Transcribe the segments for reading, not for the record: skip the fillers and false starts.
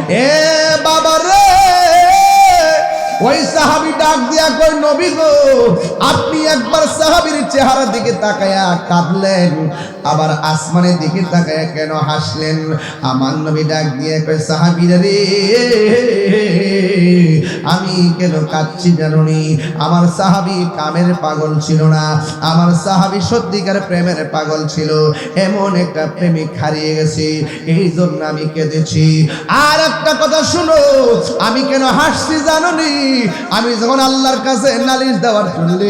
এ বাবা রে, ওই সাহাবী ডাক দিয়া কই নবী গো, আপনি একবার সাহাবীর চেহারার দিকে তাকায়া কাঁদলেন, আবার আসমানের দিকে তাকায়া কেন হাসলেন? আমার নবী ডাক দিয়া কই সাহাবী রে, আমি কেন কাঁদছি জানোনি? আমার সাহাবী কামের পাগল ছিল না, আমার সাহাবী সত্যিকার প্রেমের পাগল ছিল। এমন একটা প্রেমিক হারিয়ে গেছে, এই জন্য আমি কেঁদেছি। আর একটা কথা শুনো, আমি কেন হাসছি জানোনি? আমি যখন আল্লাহর কাছে নালিশ দেওয়ার জন্য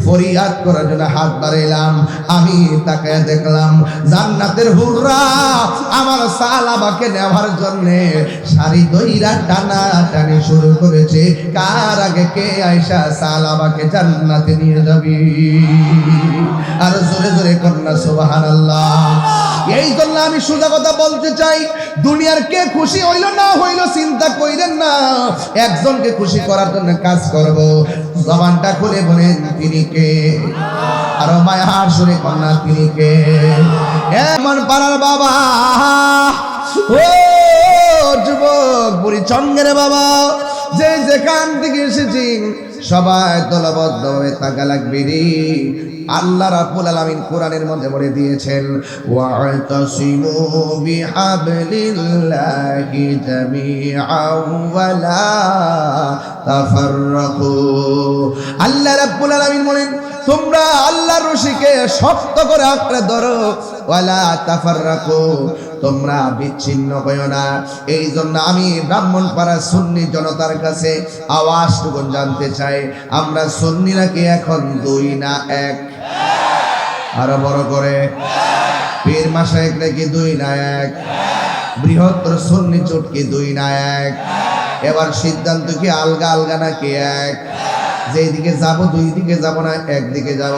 ফরিয়াদ করার জন্য হাত বাড়াইলাম, আমি তাকায় দেখলাম জান্নাতের হুররা আমার সালাবাকে নেওয়ার জন্য সারি দইরা টানা টানি শুরু করেছে। কার আগে কে আয়েশা সালাবাকে জান্নাতে নিয়ে যাবে? আর জোরে জোরে কন্যা সুবহানাল্লাহ। এই জন্য আমি সোজা কথা বলতে চাই, দুনিয়ার কে খুশি হইল না হইল চিন্তা কইরেন না, একজনকে খুশি করার জন্য কাজ করব। জবানটা খুলে বলেন তিনি কে? আর মায়ার সুরে কন্যা তিনি কে? এমন পাড়ার বাবা, ও যুবক বুড়ি চঙ্গের বাবা, যে যেখান থেকে এসেছি সবাই দলবদ্ধভাবে থাকা লাগবে রে। আল্লাহ রাব্বুল আলামিন কোরআনের মধ্যে বলে দিয়েছেন, ওয়া'তাসিমু বিহাবলিল্লাহি জামিআন ওয়া লা তাফাররাকু। আল্লাহ রাব্বুল আলামিন বলেন, তোমরা আল্লাহর রশিকে শক্ত করে আঁকড়ে ধরো, ওয়ালা তাফাররাকু, তোমরা বিচ্ছিন্ন হয়ো না। এই জন্য আমি ব্রাহ্মণপাড়া সুন্নি জনতার কাছে আওয়াজটুকু জানতে চাই, আমরা সুন্নি নাকি এখন দুই না এক? আরো বড় করে, পীর মাশায়েখ নাকি দুই না এক? বৃহত্তর সুন্নি জোট কি দুই না এক? এবার সিদ্ধান্ত কি আলগা আলগা নাকি এক? যেদিকে যাব দুই দিকে যাব না, একদিকে যাব?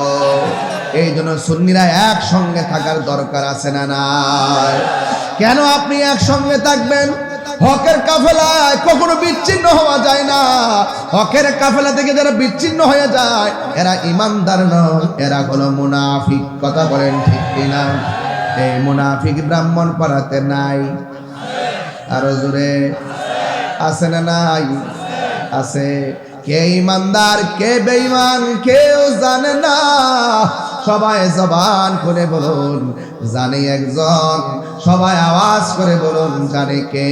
এই জন্য সুন্নিরা একসঙ্গে থাকার দরকার আছে না নাই? কেন আপনি একসঙ্গে থাকবেন? হকের কাফেলায় কখনো বিচ্ছিন্ন হওয়া যায় না। হকের কাফেলা থেকে যারা বিচ্ছিন্ন হয়ে যায় এরা ইমানদার নয়, এরা হলো মুনাফিক। কথা বলেন ঠিক কিনা? এই মুনাফিক ব্রাহ্মণ পাড়াতে নাই? আরো জোরে, আছে না নাই? আছে। কে ইমানদার কে বেঈমান কেউ জানে না, সবাই জবান করে বলুন জানে একজন, সবাই আওয়াজ করে বলুন জানে কে?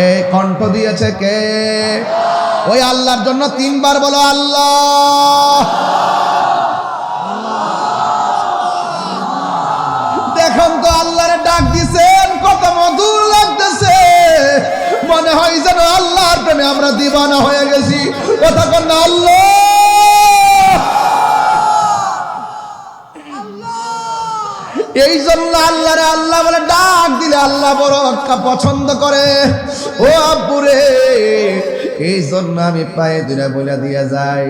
এ কণ্ঠ দিয়েছে কে? ওই আল্লাহর জন্য তিনবার বলো আল্লাহ। দেখুন তো আল্লাহরে ডাক দিছেন, কত মধুর লাগতেছে, মনে হয় যেন আল্লাহর প্রেমে আমরা দিওয়ানা হয়ে গেছি। কথা কন না আল্লাহ। এই জন্য আল্লাহরে আল্লাহ বলে ডাক দিলে আল্লাহ বড় পছন্দ করে। ও আব্বুরে, এই জন্য আমি পায়ে দুরা বলে দিয়া যাই,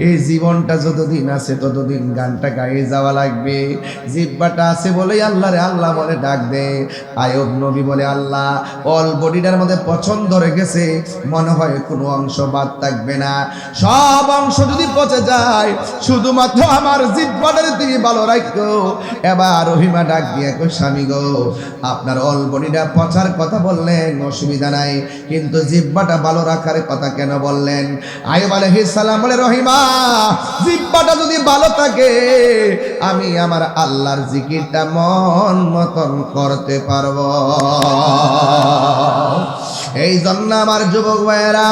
এই জীবনটা যতদিন আছে ততদিন গানটা গায়ে যাওয়া লাগবে। জিহ্বাটা আছে বলেই আল্লাহরে আল্লাহ বলে ডাক দে। আয়ুব নবী বলে আল্লাহ অল বডিটার মধ্যে পছন্দ রেখেছে, মনে হয় কোনো অংশ বাদ থাকবে না। সব অংশ যদি পচে যায়, শুধুমাত্র আমার জিহ্বাটারে তুমি ভালো রাখো। এবার রহিমা ডাক দিয়ে কই স্বামী গো, আপনার অল বডিটা পচার কথা বললেন অসুবিধা নাই, কিন্তু জিহ্বাটা ভালো রাখার কথা কেন বললেন? আয়ুব আলাইহিস সালাম বলে রহিমা, জিহ্বাটা যদি ভালো থাকে আমি আমার আল্লাহর জিকিরটা মন মতন করতে পারবো। এই জন্য আমার যুবক ভাইয়েরা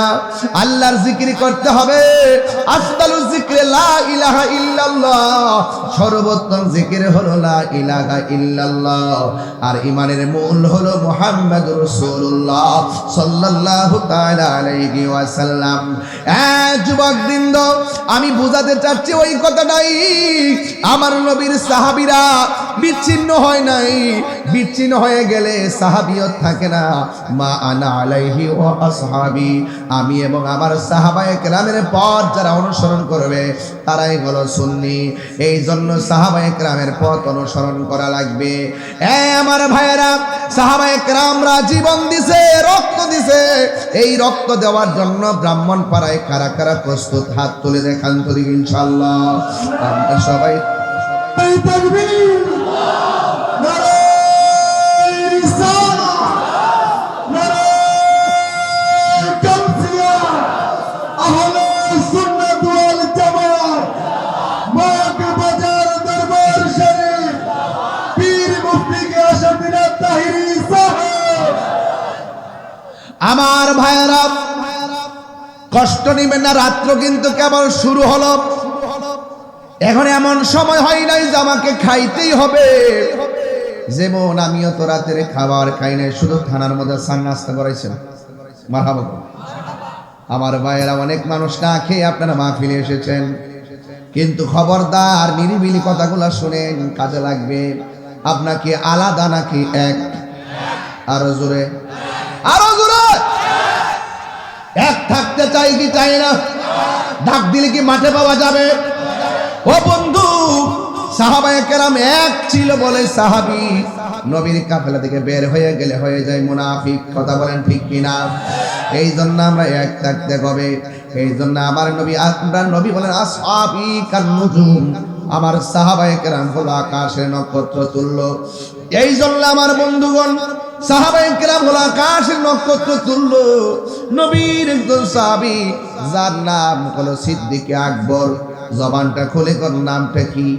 আল্লাহর জিকির করতে হবে। আফদালুজ যিকরি লা ইলাহা ইল্লাল্লাহ, সর্বোত্তম জিকির হলো লা ইলাহা ইল্লাল্লাহ। আর ঈমানের মূল হলো মুহাম্মাদুর রাসূলুল্লাহ সাল্লাল্লাহু তাআলা আলাইহি ওয়াসাল্লাম। যুবকবৃন্দ, আমি বুঝাতে চাচ্ছি ওই কথাটাই, আমার নবীর সাহাবীরা বিচ্ছিন্ন হয় নাই। বিচ্ছিন্ন হয়ে গেলে সাহাবিয়ত থাকে না। মা আনা আলাইহি ওয়া আসহাবি, আমি এবং আমার সাহাবায়ে কেরামের পথ যারা অনুসরণ করবে তারাই হলো সুন্নি। এই জন্য সাহাবায়ে কেরামের পথ অনুসরণ করা লাগবে। আমার ভাইয়েরা, সাহাবায়ে কেরামরা জীবন দিছে, রক্ত দিছে। এই রক্ত দেওয়ার জন্য ব্রাহ্মণপাড়ায় কারা কারা প্রস্তুত? হাত তুলে দেখান তো দেখি ইনশাআল্লাহ। আমরা সবাই তাকবীর, নারে রিসালাত, আমার ভাইয়েরা, কষ্ট নিবেন না, রাত্র কিন্তু কেবল শুরু হলো। এখন এমন সময় হয় নাই যে আমাকে খাইতেই হবে। যেমন আমিও তো রাতের খাবার খাই নাই, শুধু থানার মধ্যে সান নাস্তা করাইছেন। মারহাবা। আমার ভাইয়েরা, অনেক মানুষ না খেয়ে আপনারা মাহফিলে এসেছেন, কিন্তু খবরদার নিরিবিলি কথাগুলো শুনেন, কাজে লাগবে। আপনাকে আলাদা নাকি এক? আরো জোরে, আরো জোরে। এক থাকতে চাই কি চাই না? ডাক দিলে কি মাঠে পাওয়া যাবে? ও বন্ধু, সাহাবায়ে কেরাম এক ছিল বলে সাহাবী নবীর কাফেলা থেকে বের হয়ে গেলে হয়ে যায় মুনাফিক। কথা বলেন ঠিক কিনা? এই জন্য আমরা এক থাকতে হবে। এই জন্য আমার নবী, আপনার নবী বলেন আসহাবী কান নুজুম, আমার সাহাবায়ে কেরাম হলো আকাশের নক্ষত্র তুল্য। এই জন্য আমার বন্ধুগণ, সাহাবায়ে কেরাম হলো আকাশের নক্ষত্র তুল্য। নবীর একজন সাহাবী যার নাম হলো সিদ্দিকে আকবর, জবানটা খুলে কোন নামটা কি?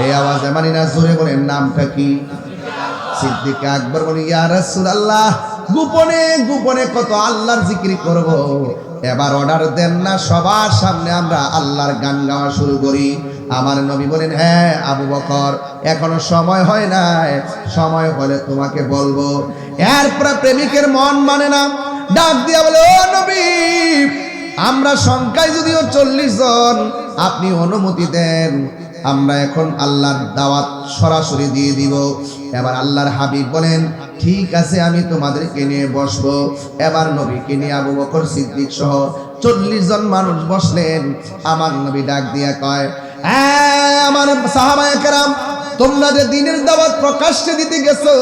এই আওয়াজে মানি না, জোরে বলেন নামটা কি? সিদ্দিক আকবর বলে, ইয়া রাসূলুল্লাহ, গোপনে গোপনে কত আল্লাহর জিকির করব, এবার অর্ডার দেন না সবার সামনে আমরা আল্লাহর গান গাওয়া শুরু করি। আমার নবী বলেন, হ্যাঁ আবু বকর, এখনো সময় হয় নাই, সময় হলে তোমাকে বলবো। এরপরে প্রেমিকের মন মানে না, ডাক দিয়া বলে, ও নবী, আমরা সংখ্যায় যদিও 40 জন, আপনি অনুমতি দেন, আমরা এখন আল্লাহর দাওয়াত সরাসরি দিয়ে দিব। এবার আল্লাহর হাবিব বলেন, ঠিক আছে, আমি তোমাদেরকে নিয়ে বসবো। এবার নবীকে নিয়ে আবু বকর সিদ্দিক সহ 40 জন মানুষ বসলেন। আমার নবী ডাক দিয়া কয়, আমার সাহাবায়ে কেরাম, তোমরা যে দ্বীনের দাওয়াত প্রকাশ্যে দিতে গেছো,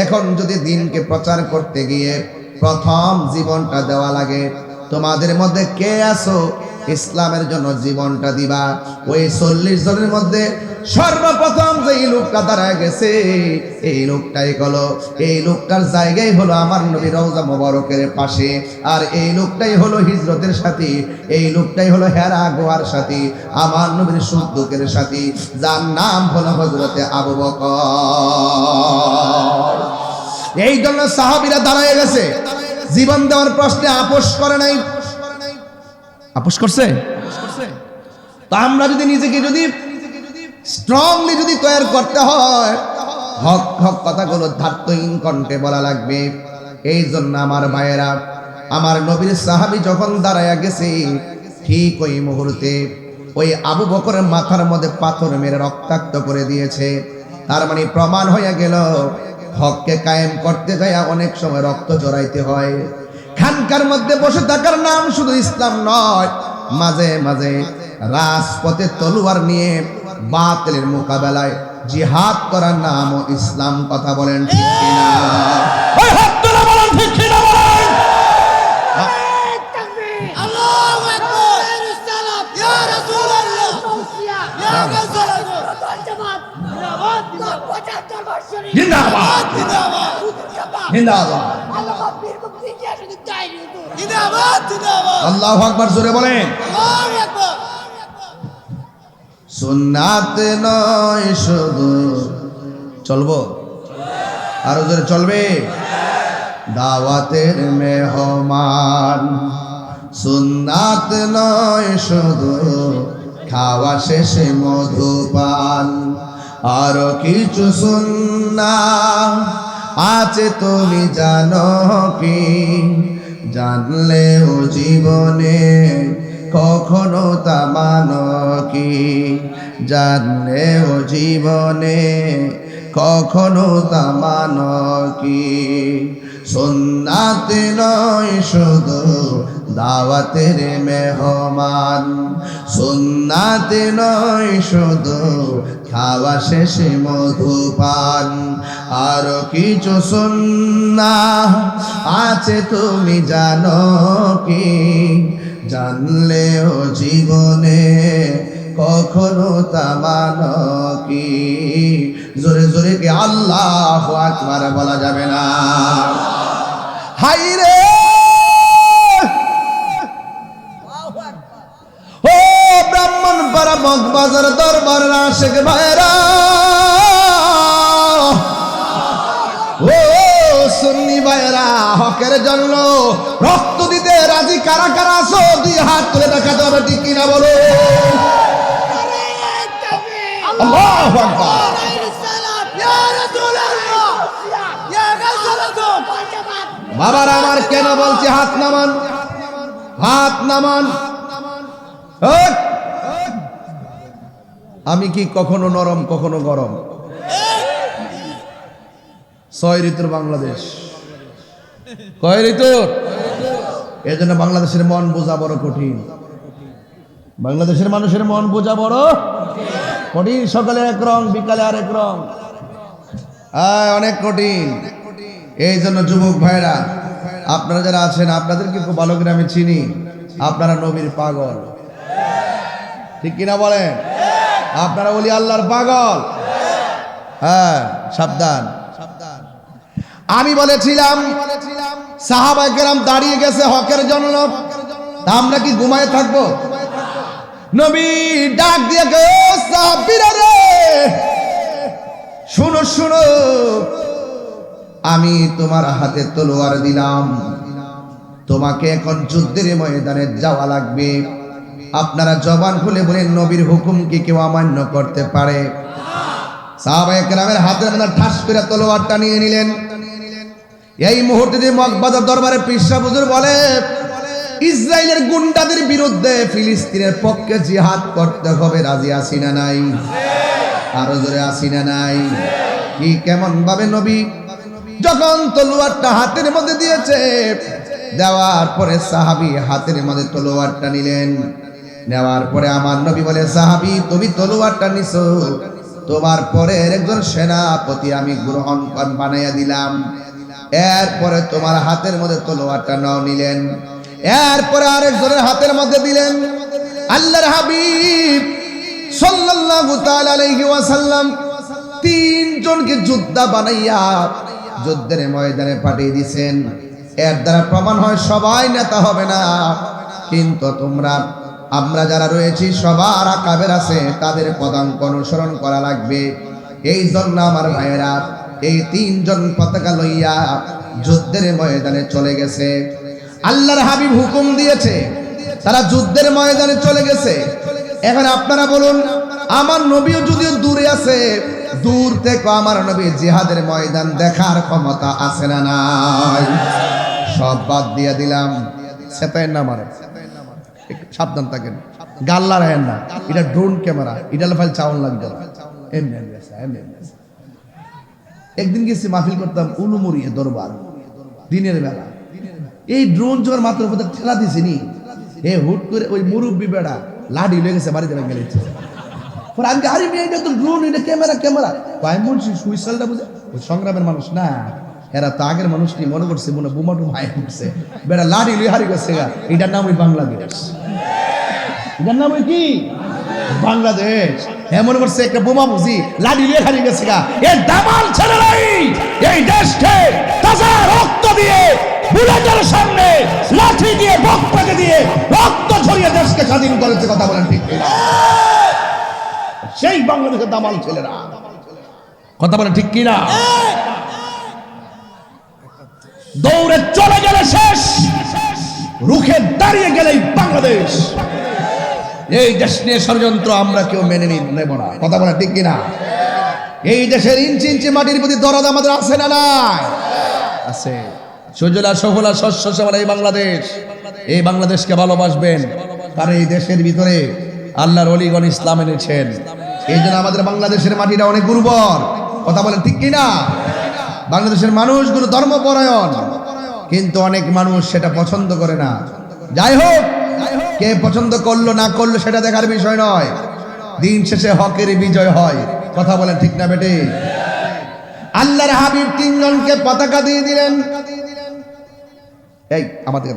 এখন যদি দ্বীনকে প্রচার করতে গিয়ে প্রথম জীবনটা দেওয়া লাগে, তোমাদের মধ্যে কে আছো ইসলামের জন্য জীবনটা দিবা? ওই 40 জনের মধ্যে সর্বপ্রথম যে লোকটা দাঁড়ায় গেছে, এই লোকটাই হলো, এই লোকটার জায়গায় হলো আমার নবীর রওজা মোবারকের পাশে। আর এই লোকটাই হলো হিজরতের সাথী, এই লোকটাই হলো হেরা গোয়ার সাথী, আমার নবীর সুখ দুঃখের সাথী, যার নাম হলো হযরতে আবু বকর। এই জন্য সাহাবীরা দাঁড়ায় গেছে, জীবন দেওয়ার প্রশ্নে আপোষ করে নাই। আপোষ করছে? তা আমরা যদি নিজেকে যদি স্ট্রংলি যদি তৈরি করতে হয়, হক হক কথাগুলো ধার্তহীন কণ্ঠে বলা লাগবে। এই জন্য আমার ভাইয়েরা, আমার নবীর সাহাবী যখন দাঁড়ায়া গেছে, ঠিক ওই মুহূর্তে ওই আবু বকরের মাথার মধ্যে পাথর মেরে রক্তাক্ত করে দিয়েছে। তার মানে প্রমাণ হয়ে গেল, হককে কায়েম করতে যায় অনেক সময় রক্ত জড়াইতে হয়। খানকার মধ্যে বসে থাকার নাম শুধু ইসলাম নয়, মাঝে মাঝে রাজপথে তলোয়ার নিয়ে বাতিলের মোকাবেলায় জিহাদ করার নামও ইসলাম। কথা বলেন ঠিক কিনা? ওই হাত তুলে বলেন ঠিক কিনা বলেন। আল্লাহু আকবার, সালাম ইয়া রাসূলুল্লাহ, ইয়া রাসূলুল্লাহ, জিন্দাবাদ জিন্দাবাদ জিন্দাবাদ। আল্লাহু আকবার, জোরে বলেন। সুন্নাত নয় শুধু, চলবো আরো জোরে চলবে, দাওয়াতের মেহমান। সুন্নাত নয় শুধু খাওয়া শেষে মধুপান, আরো কিছু সুন্নাত আছে তুমি জানো কি? জানলেও জীবনে কখনো তা মানো কি? জানলেও জীবনে কখনো তা মানো কি? সুন্নাত নয় শুধু দাওয়াতের মেহমান, সুন্নাত নয় শুধু খাওয়া শেষে মধুপান, আরো কিছু সুন্নাত আছে তুমি জানো কি? জানলেও জীবনে কখনো তা মানো কি? জোরে জোরে কি আল্লাহু আকবার বলা যাবে না? হাই রে ও ব্রাহ্মণপাড়া মগবাজার দরবার আশেক ভাইরা, ও সুন্নি ভাইরা, হকের জন্য রক্ত দিতে রাজি কারা কারা আছো দুই হাত তুলে দেখাতে হবে ঠিক কিনা বলো আল্লাহু আকবার বাবারা আমার কেন বলছি হাত নামান হাত নামান আমি কি কখনো নরম কখনো গরম 6 ঋতুর বাংলাদেশ কয় ঋতুর এজন্য বাংলাদেশের মন বোঝা বড় কঠিন বাংলাদেশের মানুষের মন বোঝা বড় কঠিন সকালে এক রং বিকালে আরেক রং অনেক কঠিন এই জন্য যুবক ভাইরা আপনারা যারা আছেন আপনাদেরকে খুব ভালো করে আমি চিনি আপনারা নবীর পাগল ঠিক কিনা বলেন আপনারা বলি আল্লাহর পাগল হ্যাঁ সাবধান আমি বলেছিলাম সাহাবায়ে কেরাম দাঁড়িয়ে গেছে হকের জন্য আমরা কি ঘুমায় থাকবো নবী ডাক দিয়ে ও সাহাবীরা রে শুনো শুনো আমি তোমার হাতে তলোয়ার দিলাম তোমাকে এখন যুদ্ধের ময়দানে যাওয়া লাগবে আপনারা জবান খুলে বলেন নবীর হুকুম কি কেউ অমান্য করতে পারে সাহাবায়ে কেরামের হাতের মধ্যে ঠাস করে তলোয়ারটা নিয়ে নিলেন এই মুহূর্তে যে মকবাদার দরবারে পীর হুজুর বলে ইসরায়েলের গুন্ডাদের বিরুদ্ধে ফিলিস্তিনের পক্ষে জিহাদ করতে হবে রাজি আছি না নাই আরো জোরে আছি না নাই কি কেমন ভাবে নবী যখন তলোয়ারটা হাতের মধ্যে দিয়েছে দেওয়ার পরে সাহাবী হাতের মধ্যে তলোয়ারটা নিলেন নেওয়ার পরে আমার নবী বলে সাহাবী তুমি তলোয়ারটা নিছো তোমার পরে একজন সেনাপতি আমি গ্রহণ বানাইয়া দিলাম এরপরে তোমার হাতের মধ্যে তলোয়ারটা নাও নিলেন এরপরে আরেকজনের হাতের মধ্যে দিলেন আল্লাহর হাবিব সাল্লাল্লাহু তাআলা আলাইহি ওয়াসাল্লাম তিনজনকে যোদ্ধা বানাইয়া যুদ্ধের ময়দানে পাঠিয়ে দিয়েছেন এর দ্বারা প্রমাণ হয় সবাই নেতা হবে না কিন্তু আমরা যারা রয়েছি সবার আকাবের আছে তাদের পদাঙ্ক অনুসরণ করা লাগবে এই জন্য আমার ভাইয়েরা এই তিনজন পতাকা লইয়া যুদ্ধের ময়দানে চলে গেছে আল্লাহর হাবিব হুকুম দিয়েছে তারা যুদ্ধের ময়দানে চলে গেছে এখন আপনারা বলুন আমার নবীও যদিও দূরে আছে দূর থেকে আমার নবী জিহাদের ময়দান দেখার ক্ষমতা আছে না নাই সব বাদ দিয়ে দিলাম সেটাই না মারে সাবধান থাকেন গাল্লা রাখেন না এটা ড্রোন ক্যামেরা এটা ফাইল চাউন লাগবে এমনি একদিন গেছি মাহফিল করতাম উলুমুড়িয়ে দরবার দিনের বেলা এই ড্রোন জোর মাত্র কোথাও ঠেলা দিছিনি হুট করে ওই মুরব্বী বেড়া লাঠি লেগে গেছে বাড়িতে গেলেছে আমি আরে এটা তো ড্রোন এটা ক্যামেরা মুন্সি সুইসালটা বুঝে ওই সংগ্রামের মানুষ না এরা তো আগের মানুষ কি মনে করছে মনে বোমা টুম হাই উঠছে বেড়া লাঠি লুই হারি গেছে এটার নাম ওই বাংলাদেশ এটার নাম ওই কি বাংলাদেশ এমন করছে একটা বোমা বুঝি লাঠি লুই হারি গেছে এর দামাল ছেলেরাই এই দেশকে তাজা রক্ত দিয়ে বুলেটের সামনে লাঠি দিয়ে বকপাকে দিয়ে রক্ত ঝরিয়ে দেশকে স্বাধীন করেছে কথা বলেন ঠিক কিনা সেই বাংলাদেশের দামাল ছেলেরা কথা বলেন ঠিক কিনা দৌড়ে চলে গেলে শেষ রুখে দাঁড়িয়ে গেলেই বাংলাদেশ এই দেশ নিয়ে ষড়যন্ত্র আমরা কেউ মেনে নেব না কথা বলেন ঠিক কিনা এই দেশের ইঞ্চি ইঞ্চি মাটির প্রতি দরদ আমাদের আছে না নাই আছে সুজলা সফলা শস্য শ্যামলা এই বাংলাদেশকে ভালোবাসবেন কারণ এই দেশের ভিতরে আল্লাহর ওলিগণ ইসলাম এনেছেন এই জন্য আমাদের বাংলাদেশের মাটিটা অনেক উর্বর কথা বলেন ঠিক কিনা বাংলাদেশের মানুষগুলো ধর্মপরায়ণ কিন্তু অনেক মানুষ সেটা পছন্দ করে না যাই হোক কে পছন্দ করলো না করলো সেটা দেখার বিষয় নয় দিন শেষে হকের বিজয় হয় কথা বলেন ঠিক না বেটে আল্লাহর হাবিব তিনজনকে পতাকা দিয়ে দিলেন এই আমাদের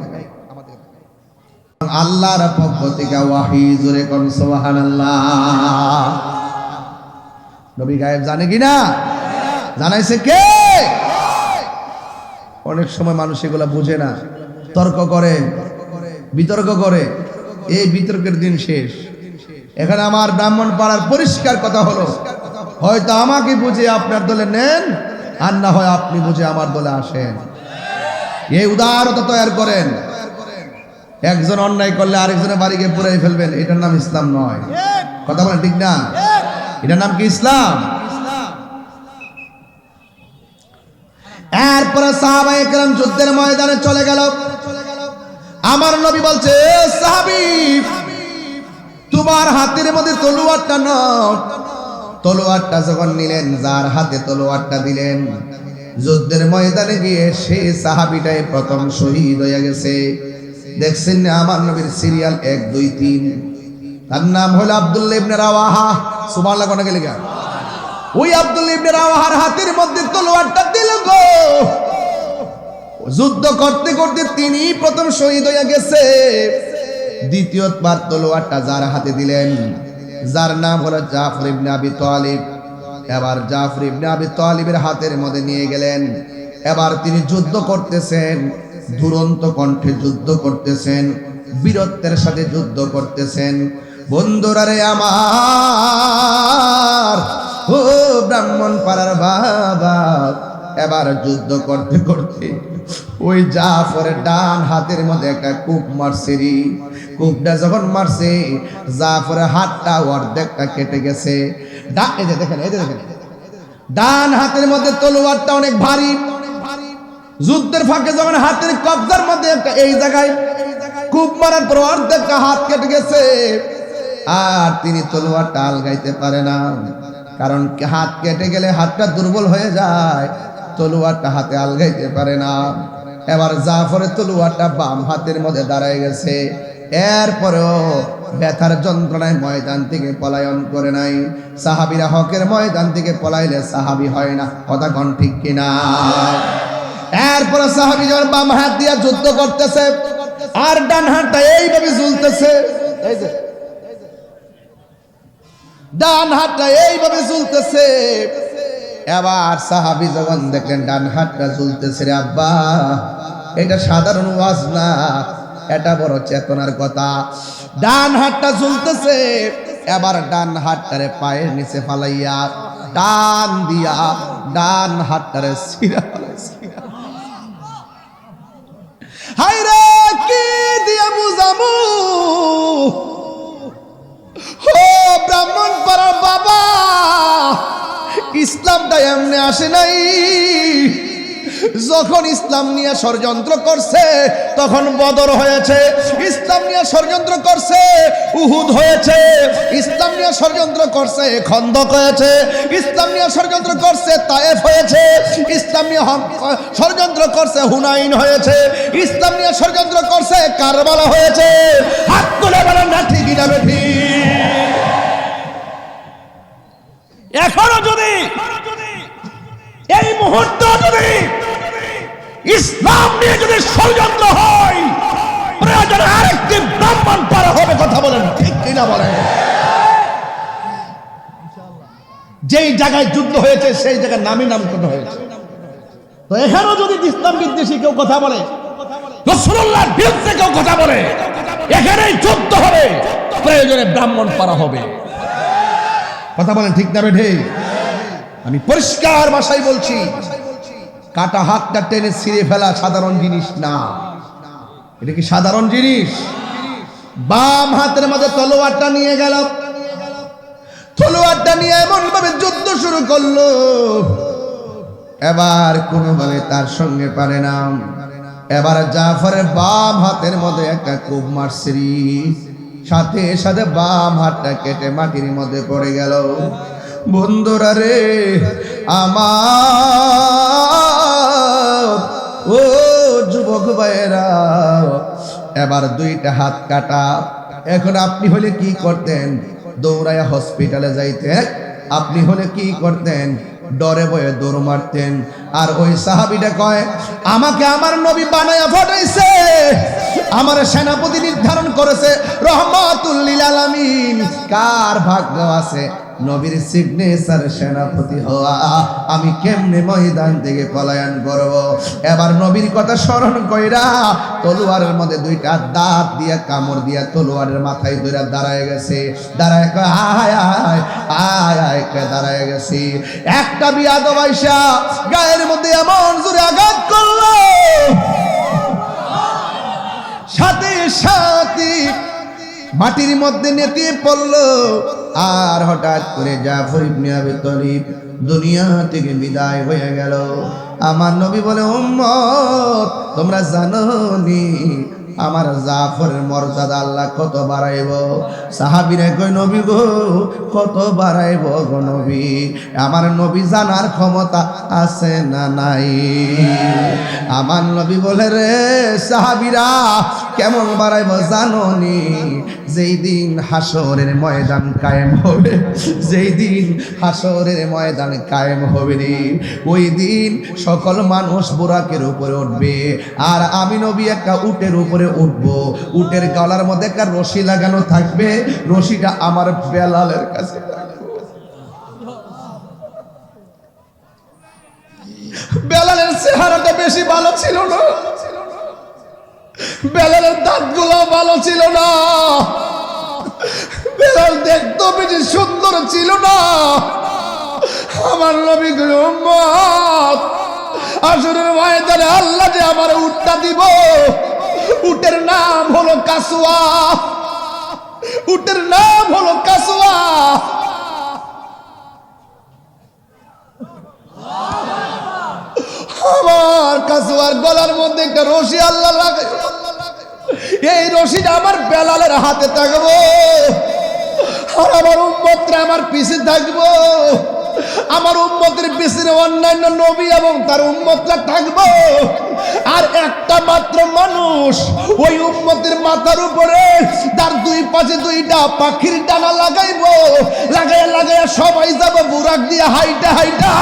আল্লাহর পক্ষ থেকে ওয়াহি জোরে কোন সুবহানাল্লাহ নবী গায়েব জানে কিনা জানাইছে কে অনেক সময় মানুষ এগুলা বুঝে না তর্ক করে বিতর্ক করে এই বিতর্কের দিন শেষ এখানে আমার ব্রাহ্মণ পাড়ার পরিষ্কার কথা হলো হয়তো আমাকে বুঝে আপনার দলে নেন আর না হয় আপনি বুঝে আমার দলে আসেন এই উদারতা তৈরি করেন। একজন অন্যায় করলে আরেকজনের বাড়ি গিয়ে পুরাই ফেলবেন, এটার নাম ইসলাম নয়। কথা বলেন ঠিক না? এটার নাম কি ইসলাম? এরপরে সাহাবায়ে কেরাম যুদ্ধের ময়দানে চলে গেল। আমার নবী বলছে, সাহাবী তোমার হাতের মধ্যে তলোয়ারটা নাও। তলোয়ারটা যখন নিলেন, যার হাতে তলোয়ারটা দিলেন, যুদ্ধের ময়দানে গিয়ে সেই সাহাবীটাই প্রথম শহীদ হয়ে গেছে। দেখছেন না আমার নবীর সিরিয়াল 1 2 3, তার নাম হলো আব্দুল্লাহ ইবনে রাওয়াহা। সুবহানাল্লাহ কোন গেলে গা? ওই আব্দুল্লাহ ইবনে রাওয়াহার হাতের মধ্যে তলোয়ারটা দিল গো। যুদ্ধ করতে করতে তিনি প্রথম শহীদ হয়ে গেছে। দ্বিতীয়বার তলোয়ারটা যার হাতে দিলেন, যার নাম হলো জাফর ইবনে আবি তালিব। এবার জাফর ইবনে আবি তালিবের হাতের মধ্যে নিয়ে গেলেন। এবার তিনি যুদ্ধ করতেছেন, দুরন্ত কণ্ঠে যুদ্ধ করতেছেন, বীরত্বের সাথে যুদ্ধ করতেছেন। বন্ধুরা রে আমার, ও ব্রাহ্মণ পাড়ার বাবা, এবার যুদ্ধ করতে করতে ওই জাফরের ডান হাতের মধ্যে একটা কূপ মারছে। কূপটা যখন মারছে, জাফরের হাতটা অর্ধেকটা কেটে গেছে। এই যে দেখেন, ডান হাতের মধ্যে তলোয়ারটা অনেক ভারী। যুদ্ধের ফাঁকে যখন হাতের কবজার মধ্যে একটা এই জায়গায় কূপ মারার পর অর্ধেকটা হাত কেটে গেছে। আর তিনি তলোয়ারটা আলগাইতে পারে না, কারণ হাত কেটে গেলে হাতটা দুর্বল হয়ে যায়, তলোয়ারটা হাতে আলগাইতে পারে না। এবার জাফরের তলোয়ারটা বাম হাতের মধ্যে দাঁড়ায় গেছে। এরপরেও ব্যথার যন্ত্রণায় ময়দান থেকে পলায়ন করে নাই। সাহাবীরা হকের ময়দান থেকে পলাইলে সাহাবী হয় না। কথা কোন ঠিক কিনা? এরপরে সাহাবী যখন বাম হাত দিয়ে যুদ্ধ করতেছে, আর ডান হাতটা এইভাবে ঝুলতেছে। এই যে ডান হাতটা এইভাবে ঝুলতেছে। এবার সাহাবী যখন দেখলেন ডান হাতটা ঝুলতেছে, রে আব্বা, এটা সাধারণ ওয়াজ না, এটা বড় চেতনার কথা। ডান হাতটা ঝুলতেছে। এবার ডান হাতটারে পায়ের নিচে ফালাইয়া টান দিয়া ডান হাতটারে ছিঁড়া ফেলাইছে। হায় রে, কি দিয়া বুঝামু? ও ব্রাহ্মণ পাড়ার বাবা, ইসলামটা এমনি আসে নাই। যখন ইসলাম নিয়ে ষড়যন্ত্র করছে তখন বদর হয়েছে, ইসলাম নিয়ে ষড়যন্ত্র করছে উহুদ হয়েছে, ইসলাম নিয়ে ষড়যন্ত্র করছে খন্দক হয়েছে, ইসলাম নিয়ে ষড়যন্ত্র করছে তায়েফ হয়েছে, ইসলাম নিয়ে ষড়যন্ত্র করছে হুনাইন হয়েছে, ইসলাম নিয়ে ষড়যন্ত্র করছে কারবালা হয়েছে। হাত তুলে বলেন না ঠিক না বেঠি? এখনো যদি এই মুহূর্তে যদি ইসলাম নিয়ে যদি ষড়যন্ত্র হয়, প্রয়োজন আরেকটি ব্রাহ্মণ পাড়া হবে। কথা বলেন ঠিক কিনা বলেন? যেই জায়গায় যুদ্ধ হয়েছে সেই জায়গায় নামই নামকরণ হয়েছে। তো এখানেও যদি ইসলাম বিদ্বেষী কেউ কথা বলে, রাসূলুল্লাহর বিরুদ্ধে কেউ কথা বলে, এখানেই যুদ্ধ হবে, প্রয়োজনে ব্রাহ্মণ পাড়া হবে। কথা বলেন ঠিক না বেঠে? আমি পরিষ্কার ভাষায় বলছি, কাটা হাতটা টেনে ছিঁড়ে ফেলা সাধারণ জিনিস না। এটা কি সাধারণ জিনিস? বাম হাতের মধ্যে তলোয়ারটা নিয়ে গেল, তলোয়ারটা নিয়ে এমন ভাবে যুদ্ধ শুরু করলো, এবার কোনোভাবে তার সঙ্গে পারে না। এবার জাফরের বাম হাতের মধ্যে একটা কূপ মারছে, সাথে সাথে বাম হাতটা কেটে মাটির মধ্যে পড়ে গেল। বন্ধুরা রে আমার, ও যুবক ভাইয়েরা, এবার দুইটা হাত কাটা। এখন আপনি হলে কি করতেন? দৌড়াইয়া হসপিটালে যাইতেন। আপনি হলে কি করতেন? ডরে ভয়ে দৌড় মারতেন। আর ওই সাহাবীটা কয়, আমাকে আমার নবী বানায়া পাঠাইছে, আমার সেনাপতি নির্ধারণ করেছে রহমাতুল লিল আলামিন। কার ভাগ্য আছে নবীর সিগনেচার সেনাপতি হওয়া? আমি কেমনে ময়দান থেকে পলায়ন করব? এবার নবীর কথা স্মরণ কইরা তলোয়ারের মধ্যে দুইটা দাঁত দিয়া কামড় দিয়া তলোয়ারের মাথায় ধরে দাঁড়ায় গেছে। দাঁড়ায় কয়, আয় আয় আয় আয়, দাঁড়ায় গেছি। একটা বিয়াদব আইসা গায়ের মধ্যে এমন জোরে আঘাত করলো, মাটির মধ্যে নেতিয়ে পড়ল। আর হঠাৎ করে জাফর ইবনে আবি তালিব দুনিয়া থেকে বিদায় হয়ে গেল। আমার নবী বলে, উম্মত তোমরা জানো নি আমার জাফরের মর্যাদা আল্লাহ কত বাড়াইব? সাহাবীরা কই, নবী গো কত বাড়াইব গো নবী? আমার নবী জানার ক্ষমতা আছে না নাই? আমার নবী বলে, রে সাহাবীরা কেমন বাড়াইব জানো নি? যেই দিন হাসরের ময়দান কায়েম হবে, যেই দিন হাসরের ময়দান কায়েম হবে রে, ওই দিন সকল মানুষ বুরাকের উপরে উঠবে, আর আমি নবী একটা উটের উপরে উঠবো। উটের গলার মধ্যে একটা রশি লাগানো থাকবে, রশিটা আমার বেলালের কাছে। বেলালের চেহারাটা বেশি ভালো ছিল না, বেলালের দাঁতগুলো ভালো ছিল না, বেলাল দেখতে বেশি সুন্দর ছিল না। আমার নবী কই, উম্মত হাসরের ময়দানে আল্লাহ যে আমার উটটা দিব, উটের নাম হলো কাসওয়া, উটের নাম হলো কাসওয়া। আমার কাসওয়ার গলার মধ্যে একটা রশি আল্লাহ লাগাই, এই রশিটা আমার বেলালের হাতে থাকবো, আর আমার উম্মতরা আমার পিছে থাকবো। আমার উম্মতের পিছনে অন্যান্য নবী এবং তার উম্মতরা থাকবো, আর একটা মাত্র মানুষ ওই উম্মতের মাথার উপরে তার দুই পাশে দুইটা পাখির ডানা লাগাইবো, লাগাইয়া লাগাইয়া সবাই যাবো বুরাক দিয়ে হাইটা হাইটা।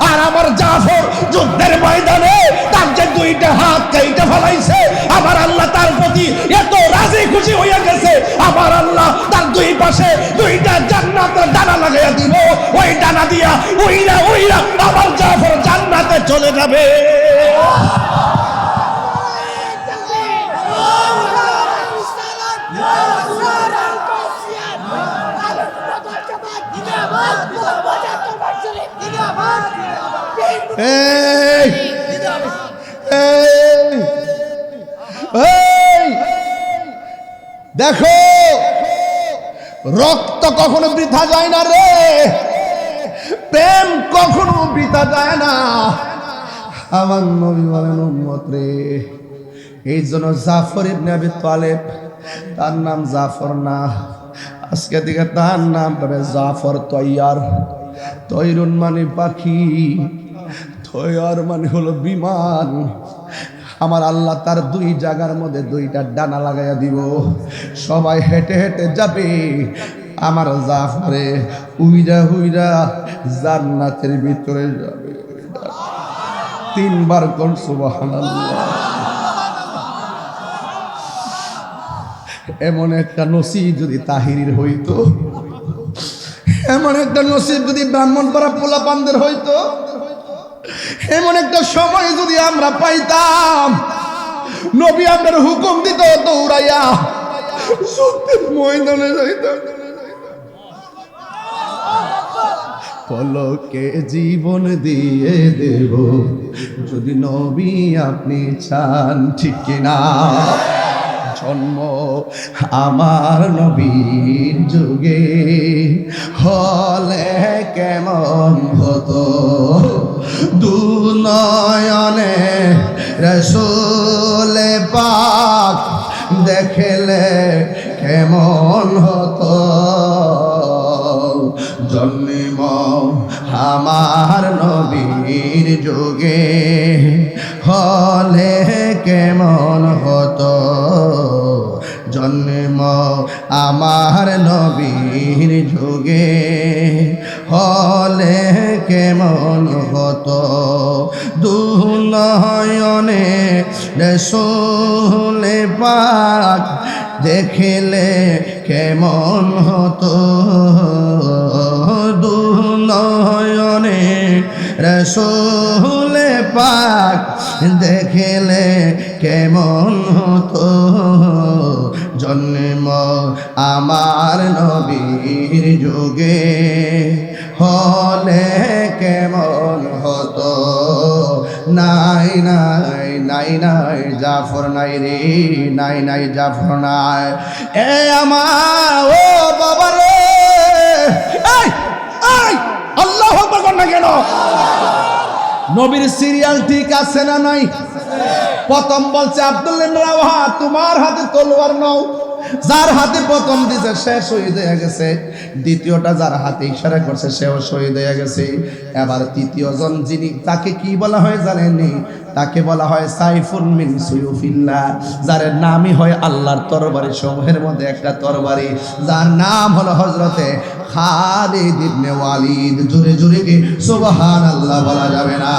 আর আমার জাফর যুদ্ধের ময়দানে তার যে দুইটা হাত কাইটা ফেলাইছে, আমার আল্লাহ তার প্রতি এত রাজি খুশি হইয়া গেছে, আমার আল্লাহ তার দুই পাশে দুইটা জান্নাতের ডানা লাগাইয়া দিব। ওই ডানা দিয়া উইরা উইরা আমার জাফর জান্নাতে চলে যাবে। দেখো, রক্ত কখনো বৃথা যায় না রে, প্রেম কখনো বৃথা যায় না। আমার নবী বলেন, উম্মত রে, এই জন্য জাফর ইবনে আবি তালেব, তার নাম জাফর না, আজকে দিকে তার নাম হবে জাফর তৈয়ার। তৈরুন মানে পাখি, তৈয়ার মানে হলো বিমান। আমার আল্লাহ তার দুই জায়গার মধ্যে দুইটা ডানা লাগাইয়া দিব, সবাই হেঁটে হেঁটে যাবে, আমার জাফরে উইরা উইরা জান্নাতের ভিতরে যাবে। তিনবার কোন সুবহানাল্লাহ। এমন একটা নসিব যদি তাহিরির হইতো, এমন একটা নসিব যদি ব্রাহ্মণপাড়া পোলাপানদের হইতো, এমন একটা সময় যদি আমরা পাইতাম, নবী আমাদের হুকুম দিত দৌড়াইয়া যুদ্ধের ময়দানে যাইতাম। পলকে জীবন দিয়ে দেব যদি নবী আপনি চান, ঠিক কিনা? জন্ম আমার নবীর যুগে হলে কেমন হতো, দুনয়নে রাসূল পাক দেখলে কেমন হতো, জন্ম আমার নবীর যুগে হলে কেমন হতো, জন্ম আমার নবীর যুগে হলে কেমন হতো, দুনয়নে রাসূল পাক দেখলে কেমন হতো, দুনয়নে রাসূল পাক দেখলে কেমন হতো, জন্ম আমার নবীর যুগে হলে কেমন হতো, নাই নাই নাই নাই জাফর নাই রে, নাই নাই জাফর নাই। এ আমার ও বাবা রে, এই এই আল্লাহু আকবার কর না কেন? নবীর সিরিয়াল ঠিক আছে না নাই? প্রথম বলছে আব্দুল্লাহ ইবনে রাওয়াহা, তোমার হাতে তলোয়ার নাও। যার হাতে প্রথম দিছে সে শহীদ হয়ে গেছে। দ্বিতীয়টা যার হাতে ইশারা করছে সেও শহীদ হয়ে গেছে। এবার তৃতীয় জন যিনি, তাকে কি বলা হয় জানেননি? তাকে বলা হয় সাইফুন মিন সুয়ুফিল্লাহ, যার নামই হয় আল্লাহর তরবারি সমূহের মধ্যে একটা তরবারি, যার নাম হলো হযরতে খালিদ ইবনে ওয়ালিদ। জোরে জোরে কি সুবহানাল্লাহ বলা যাবে না?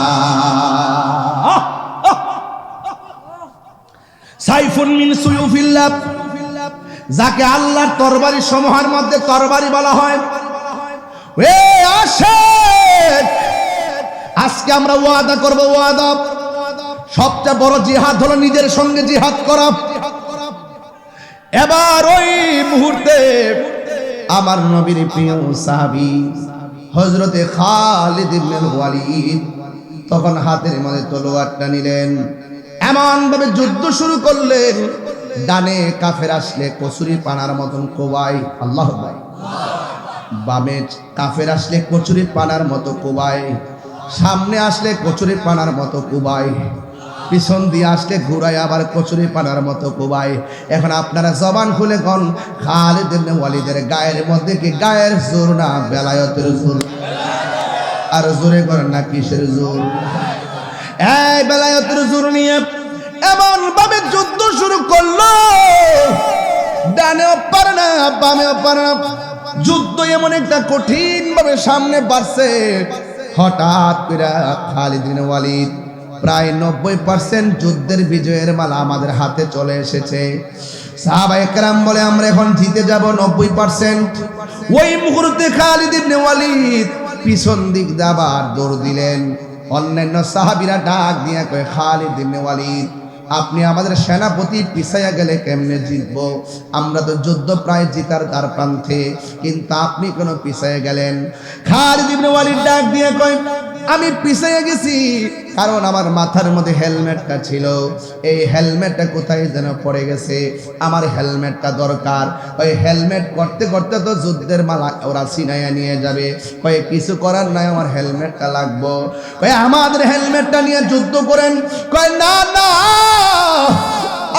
সাইফুন মিন সুয়ুফিল্লাহ, যাকে আল্লাহর তরবারি সমূহের মধ্যে তরবারি বলা হয়। এ আশেক, আজকে আমরা ওয়াদা করব, ওয়াদা, সবচেয়ে বড় জিহাদ হলো নিজের সঙ্গে জিহাদ করা। এবার ওই মুহূর্তে আমার নবীর প্রিয় সাহাবী হযরতে খালিদ ইবনে ওয়ালিদ তখন হাতের মধ্যে তলোয়ারটা নিলেন, এমন ভাবে যুদ্ধ শুরু করলেন, ডানে কাফের আসলে কচুরি পানার মতন কোবাই, আল্লাহ আকবার, বামে কাফের আসলে কচুরি পানার মতো কোবাই, সামনে আসলে কচুরি পানার মতো কোবাই, পিছন দিয়ে আসলে ঘুরাই আবার কচুরি পানার মতো কোবাই। এখন আপনারা জবান খুলে কোন খালিদ ইবনে ওয়ালিদের গায়ের মধ্যে কি গায়ের জোর না বেলায়েতের জোর? আর জোরে করেন না কিসের জোর? এই বেলায়েতের জোর নিয়ে এমন ভাবে যুদ্ধ শুরু করলো, ডানেও পারে না বামেও পারে না। যুদ্ধ এমন একটা কঠিন ভাবে সামনে বাড়ছে, হঠাৎ করে খালিদ ইবনে ওয়ালিদ প্রায় 90% যুদ্ধের বিজয়ের মালা আমাদের হাতে চলে এসেছে। সাহাবায়ে কেরাম বলে আমরা এখন জিতে যাব 90%। ওই মুহূর্তে খালিদ ইবনে ওয়ালিদ পিছন দিক দিয়ে আবার দৌড় দিলেন। অন্যান্য সাহাবীরা ডাক দিয়ে কয়, খালিদ ইবনে ওয়ালিদ, আপনি আমাদের সেনাপতি, পিছাইয়া গেলে কেমনে জিতবো? আমরা তো যুদ্ধ প্রায় জিতার দ্বার প্রান্তে, কিন্তু আপনি কেন পিছাইয়া গেলেন? খালিদ ইবনে ওয়ালিদ ডাক দিয়ে কয়, আমি পিছাইয়া গেছি কারণ আমার মাথার মধ্যে হেলমেটটা ছিল, এই হেলমেটটা কোথায় যেন পড়ে গেছে, আমার হেলমেটটা দরকার। ওই হেলমেট করতে করতে তো যুদ্ধের মালা ওরা ছিনাইয়া নিয়ে যাবে, কয়ে কিছু করার নাই, আমার হেলমেটটা লাগবো। কয়ে আমাদের হেলমেটটা নিয়ে যুদ্ধ করেন? কয় না না,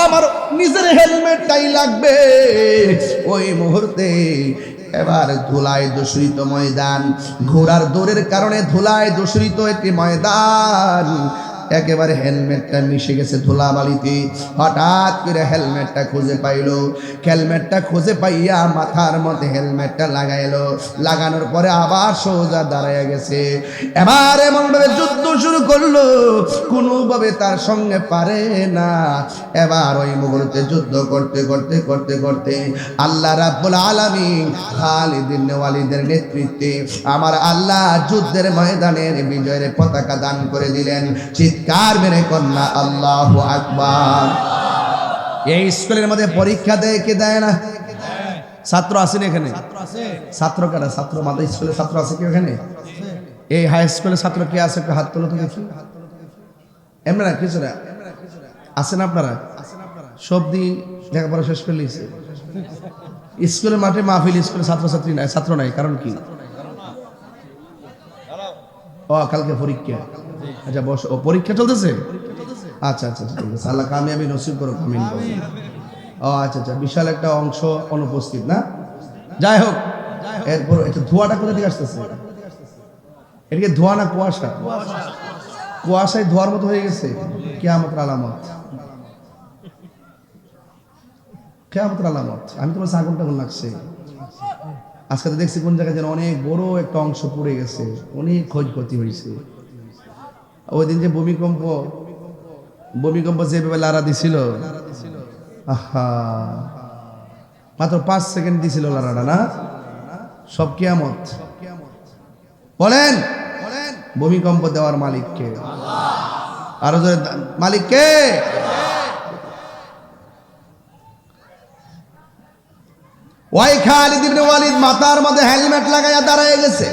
আমার নিজের হেলমেটটাই লাগবে। ওই মুহূর্তে এবার ধুলায় দূষিত ময়দান, ঘোড়ার দৌড়ের কারণে ধুলায় দূষিত একটি ময়দান, একেবারে হেলমেটটা মিশে গেছে ধুলাবালিতে। হঠাৎ করে হেলমেটটা খুঁজে পাইলো, হেলমেটটা খুঁজে পাইয়া মাথার মধ্যে হেলমেটটা লাগাইলো, লাগানোর পরে আবার সোজা দাঁড়ায় গেছে। এবার এমন ভাবে যুদ্ধ শুরু করলো, কোনোভাবে তার সঙ্গে পারে না। এবার ওই মুহূর্তে যুদ্ধ করতে করতে করতে করতে আল্লাহ রাব্বুল আলামিন খালিদ ইবনে ওয়ালিদের নেতৃত্বে আমার আল্লাহ যুদ্ধের ময়দানের বিজয়ের পতাকা দান করে দিলেন। চিৎকার মেরে কন্যা আল্লাহু আকবার। এই স্কুলের মধ্যে পরীক্ষা দেয় কে দেয় না? ছাত্র আছে না এখানে? ছাত্র কারা? ছাত্র মাদ্রাসা স্কুলের ছাত্র আছে কি এখানে? এই হাই স্কুলের ছাত্র কে আছে? একটু হাত তোলো তো দেখি। এমনি না কিছু না আছেন আপনারা? সবদি লেখাপড়া শেষ করে লিখছে। স্কুলের মাঠে মাহফিল, স্কুলের ছাত্রছাত্রী নাই, ছাত্র নাই, কারণ কি? ও কালকে পরীক্ষা। আচ্ছা বস, ও পরীক্ষা চলতেছে? আচ্ছা আচ্ছা চলতেছে। আল্লাহ কামিয়াবি নসিব করো, আমিন। ও আচ্ছা আচ্ছা, বিশাল একটা অংশ অনুপস্থিত না? যাই হোক, এরপর এটা ধোঁয়াটা কোথা থেকে আসতেছে? এদিকে ধোঁয়া না কুয়াশা? কুয়াশায় ধোঁয়ার মতো হয়ে গেছে। কিয়ামতের আলামত, কিয়ামতের আলামত। আমি তোমার আগুন টাগুন লাগছে। আজকে তো দেখছি কোন জায়গায় যেন অনেক বড় একটা অংশ পড়ে গেছে, অনেক ক্ষয়ক্ষতি হয়েছে। ওই দিন যে ভূমিকম্প যেভাবে লারা দিছিল, আহা, মাত্র 5 সেকেন্ড দিছিল লারাটা, না? সব কিয়ামত। বলেন ভূমিকম্প দেওয়ার মালিক কে? আরো জোরে, মালিক কে? ওই খালিদ ইবনে ওয়ালিদ মাথার মধ্যে হেলমেট লাগাইয়া দাঁড়ায় গেছে।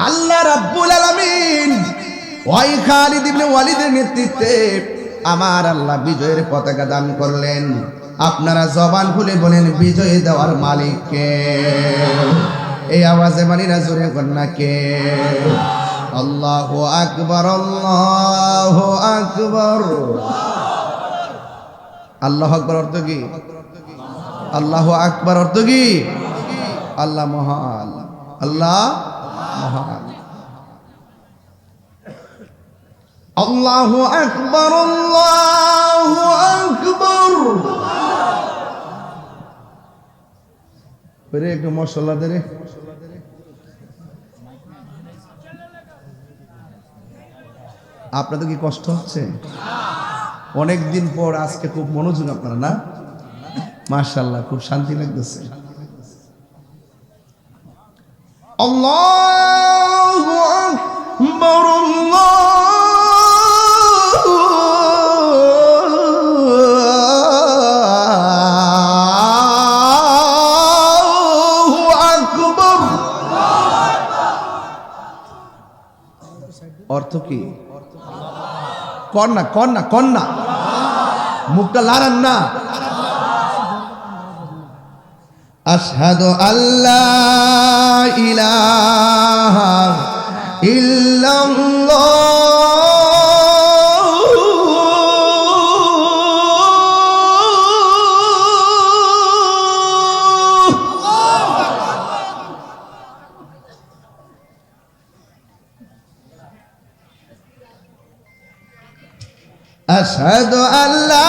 আল্লাহ রাব্বুল আলামিন ওই খালিদ ইবনে ওয়ালিদের নেতৃত্বে আমার আল্লাহ বিজয়ের পতাকা দান করলেন। আপনারা জবান খুলে বলেন বিজয় দেওয়ার মালিক কে? এই আওয়াজে মানি না জোরে কন্যা কে? আল্লাহু আকবার, আল্লাহু আকবার। আল্লাহু আকবার অর্থ কি? আল্লাহু আকবার অর্থ কি? আল্লাহ মহান, আল্লাহ মহান। আল্লাহু আকবার, আল্লাহু আকবার। বেরে একটু মশলা দে রে। আপনাদের কি কষ্ট হচ্ছে? অনেক দিন পর আজকে খুব মনোযোগ আপনারা না? মাশাআল্লাহ, খুব শান্তি লাগতেছে। আল্লাহু আকবার, আল্লাহু আকবার। অর্থ কি? কন্যা কন্যা কন্যা, মুখটা লাড়ান না। আশহাদু আল্লা ইলাহা ইল্লাল্লাহ আশহাদু আল্লা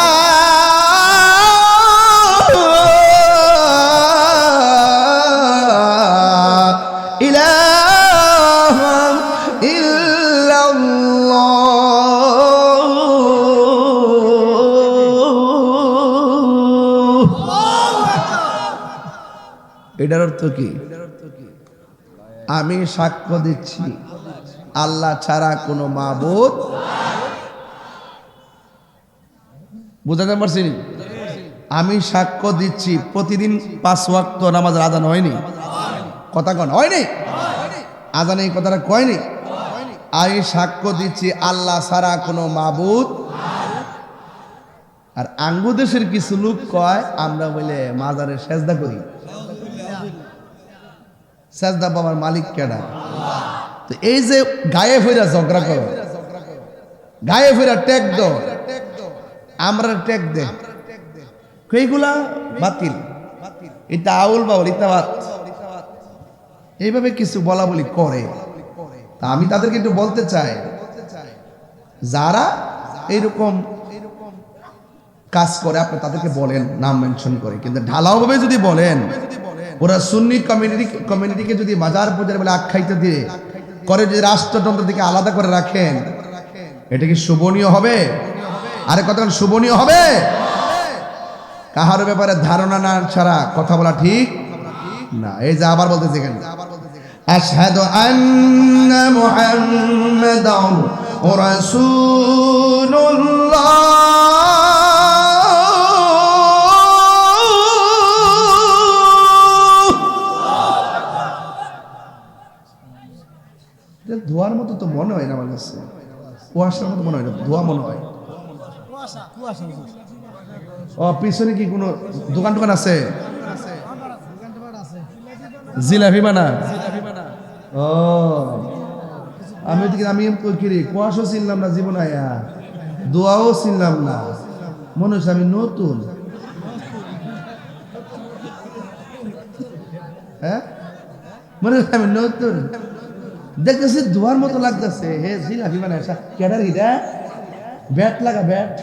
এটার অর্থ কি? আমি সাক্ষ্য দিচ্ছি আল্লাহ ছাড়া কোনো মাবুদ। বুঝাতে পারছি? আমি সাক্ষ্য দিচ্ছি প্রতিদিন 5 ওয়াক্ত নামাজের আজান হয়নি? কথা কন হয়নি? আজান এই কথাটা কয়নি? আমি সাক্ষ্য দিচ্ছি আল্লাহ ছাড়া কোনো মাবুদ। আর আঙ্গু দেশের কিছু লোক কয় আমরা বলে মাজারে সেজদা করি। সেজদা বাবার মালিক কেডা? তো এই যে গায়ে ফেরা ঝগড়া করো, গায়ে ফেরা ট্যাগ দাও, আমরা ট্যাগ দে, এইগুলা বাতিল, এটা আউল বাউল, এটা এইভাবে কিছু বলা বলি করে। তা আমি তাদেরকে একটু বলতে চাই, যারা এইরকম কাজ করে আপনি তাদেরকে বলেন নাম মেনশন করে, কিন্তু ঢালাও ভাবে যদি বলেন ওরা সুন্নি কমিউনিটিকে যদি মাজার পূজার বলে আখ্যায়িত দিয়ে করে, যদি রাষ্ট্রতন্ত্র থেকে আলাদা করে রাখেন, এটা কি শোভনীয় হবে? আরে কতক্ষণ শোভনীয় হবে? কাহার ব্যাপারে ধারণা না ছাড়া কথা বলা ঠিক না। এই যে আবার বলতেছি এখানে, আশহাদু আন্না মুহাম্মাদান রাসূলুল্লাহ। ধোয়ার মতো তো মনে হয় না আমার কাছে, কুয়াশার মতো মনে হয় না, ধোয়া মনে হয়। ও পিছনে কি কোনো দোকান টোকান আছে? জিলাপি বানা? ও আমি কুয়াশা চিনলাম না জীবন, আয়া দোয়াও চিনলাম না, মনে হচ্ছে আমি নতুন। হ্যাঁ মনে হচ্ছে আমি নতুন, দেখতেছি ধোয়ার মতো লাগতেছে। হে জিলাপি বানায় কেডার হিটা? ব্যাট লাগা, ব্যাট।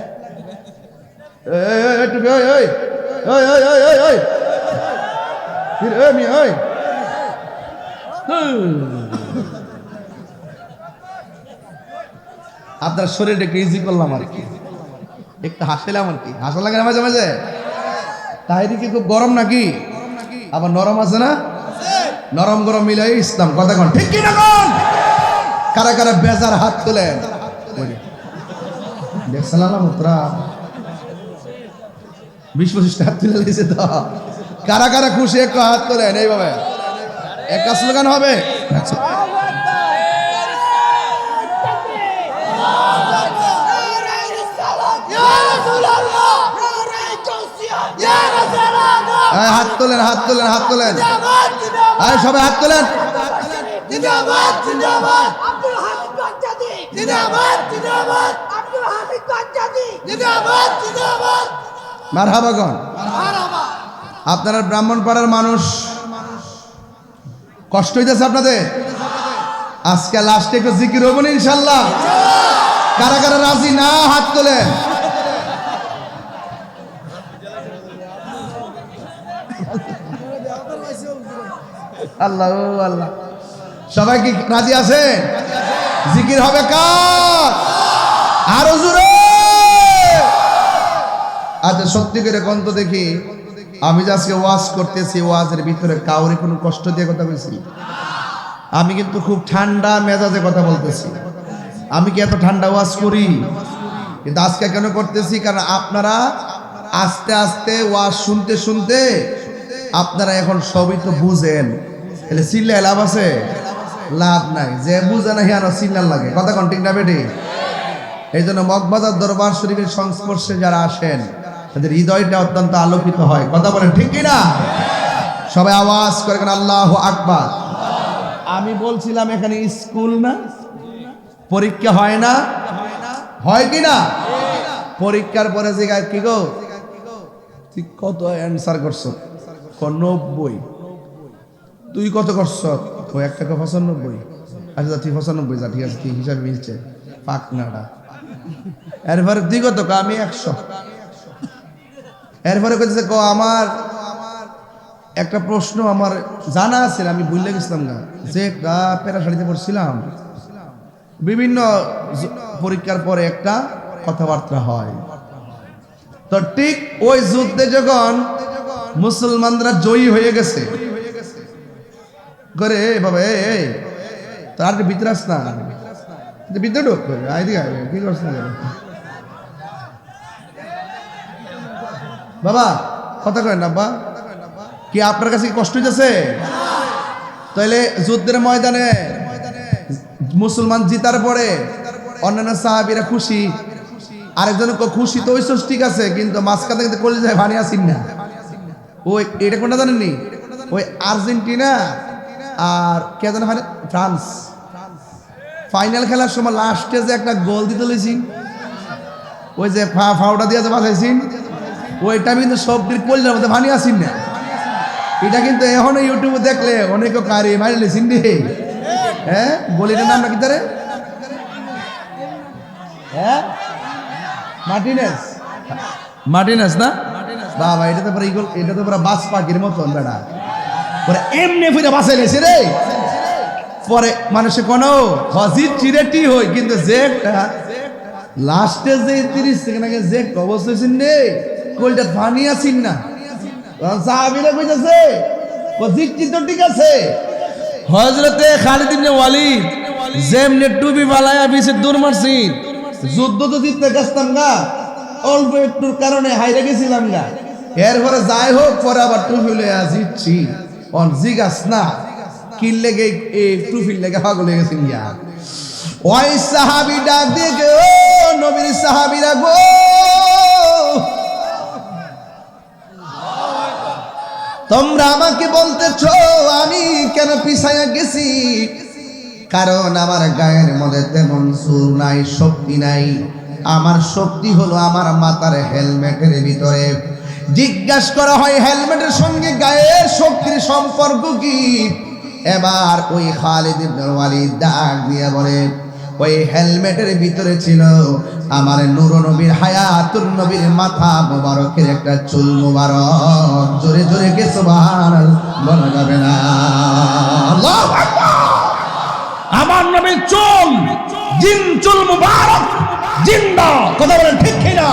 আপনার শরীরটা একটু ইজি করলাম আর কি, একটু হাসলাম আর কি, হাসা লাগে না মাঝে মাঝে। তাহিরি কি খুব গরম নাকি? আবার নরম আছে না? নরম গরম মিলাই ইসলাম, কথা কন ঠিক কি না? কোন কারা কারা বেজার হাত তোলেন? দেখছিলাম মুত্রা 20-25 হাত তুলে দিয়েছে তো। কারা কারা খুশি একটু হাত তোলেন, এইভাবে একটা স্লোগান হবে। হাত তোলেন, হাত তোলেন, হাত তোলেন, সবাই হাত তোলেন। মারহাবাগণ। আপনারা ব্রাহ্মণপাড়ার মানুষ, কষ্ট হইতেছে আপনাদের? আজকে লাস্টে একটু জিকির হবো না ইনশাল্লাহ? কারা কারা রাজি না হাত তোলেন। আল্লাহ আল্লাহ, সবাই কি রাজি আছে? জিকির হবে কার? আরো জোরে। আচ্ছা সত্যি করে কোন তো দেখি, আমি যে আজকে ওয়াজ করতেছি, ওয়াজের ভিতরে কাউরে কোনো কষ্ট দিয়ে কথা বলছি? আমি কিন্তু খুব ঠান্ডা মেজাজে কথা বলতেছি। আমি কি এত ঠান্ডা ওয়াজ করি? কিন্তু আজকে কেন করতেছি? কারণ আপনারা আস্তে আস্তে ওয়াজ শুনতে শুনতে আপনারা এখন সবই তো বুঝেন, তাহলে চিল্লায় লাভ আছে? লাভ নাই। যে বুঝে না হিয়ানো চিল্লার লাগে, কথা কোন ঠিক না বেটি? এই জন্য মগবাজার দরবার শরীফের সংস্পর্শে যারা আসেন তাদের হৃদয়টা অত্যন্ত আলোকিত হয়, কথা বলেন ঠিক কিনা? সবাই আওয়াজ করে আল্লাহু আকবার। আমি বলছিলাম এখানে স্কুল না, পরীক্ষা হয় না, হয় কি না? পরীক্ষার পরে জিজ্ঞাসা, কি গো তুই কত অ্যান্সার করছো? 90। তুই কত করছ? ও 1 টাকা 95। আচ্ছা তুই 95 যা, ঠিক আছে, তুই হিসাবে মিলছে পাকনাটা। এরপরে তুই কত? আমি 100। এরপরে কইতেছে আমার একটা প্রশ্ন আমার জানা আছে, আমি ভুলে গেছিলাম না, যে প্যারাশাড়িতে পড়ছিলাম, বিভিন্ন পরীক্ষার পরে একটা কথাবার্তা হয়। তো ঠিক ওই যুদ্ধে যখন মুসলমানরা জয়ী হয়ে গেছে, করে বাবা এই তার ভিতরে আস না, ভিতরে ঢোক, কি করছ না বাবা, কথা কয় না বা কি? আপনার কাছে কি কষ্ট হইতেছে? তাহলে যুদ্ধের ময়দানে মুসলমান জিতার পরে অন্যান্য সাহাবীরা খুশি, আরেকজন খুশি তো হইছস ঠিক আছে, কিন্তু মাঝখানে কিন্তু কলিজায় ভানি আসিন না। ওই এটা কোনটা জানেননি? ওই আর্জেন্টিনা আর কে জানে ফ্রান্স ফাইনাল খেলার সময় লাস্টে যে একটা গোল দিতে লইছি, ওই যে ফাউটা দিয়ে যে বাঁচাইছি, ওইটা কিন্তু সবটির কলিজার মধ্যে ভানি আসিন না। এটা কিন্তু এখনো ইউটিউবে দেখলে অনেকে কারি মারি লেছিন রে। হ্যাঁ, গলিটার নাম নাকি তারে? হ্যাঁ, মার্টিনেস। মার্টিনেস না বাবা, এটা তো পুরো ইগল, এটা তো পুরো বাস পাখির মতন বেড়া, পরে এমনি ফিরে বাসায় লেছে রে। পরে মানুষে কোনো হজির চিরেটি হই, কিন্তু যে লাস্টে যে 30 সেকেন্ড আগে যে অবস্থা হয়েছেন রে, কোলটা পানি আসিন না। সাহাবীরা কইতাছে জিতছি তো ঠিক আছে, হযরতে খালিদ ইবনে ওয়ালিদ যেমনে টুপি বালায়া বিছে দূর মারছিন, যুদ্ধ তো জিততে গেছতাম গা, অল্প একটুর কারণে হাইরে গেছিলাম গা। এরপরে যাই হোক, পরে আবার টুপি লইয়া জিতছি। অন জিগাস না কি লেগে এই টুপির লেগে পাগল হয়ে গেছেন গা। ওই সাহাবী ডাক দিয়ে গে, ও নবীর সাহাবীরা গো, তোমরা আমাকে বলতেছো আমি কেন পিছায়া গেছি? কারণ আমার গায়ের মধ্যে তেমন জোর নাই, শক্তি নাই। আমার শক্তি হলো আমার মাথার হেলমেটের ভিতরে। জিজ্ঞাসা করা হয় হেলমেটের সঙ্গে গায়ের শক্তির সম্পর্ক কি? এবার ওই খালিদ ইবনে ওয়ালিদ ডাক দিয়ে বলে, ওই হেলমেটের ভিতরে ছিল আমার নূর নবীর, হায়াতুর নবীর মাথা মোবারকের একটা চুল মোবারক। জোরে জোরে কে সুবহানাল্লাহ বলা যাবে না? আল্লাহু আকবার। আমার নবীর চুল, জিন চুল মুবারক জিন্দা, কথা বলেন ঠিক কিনা?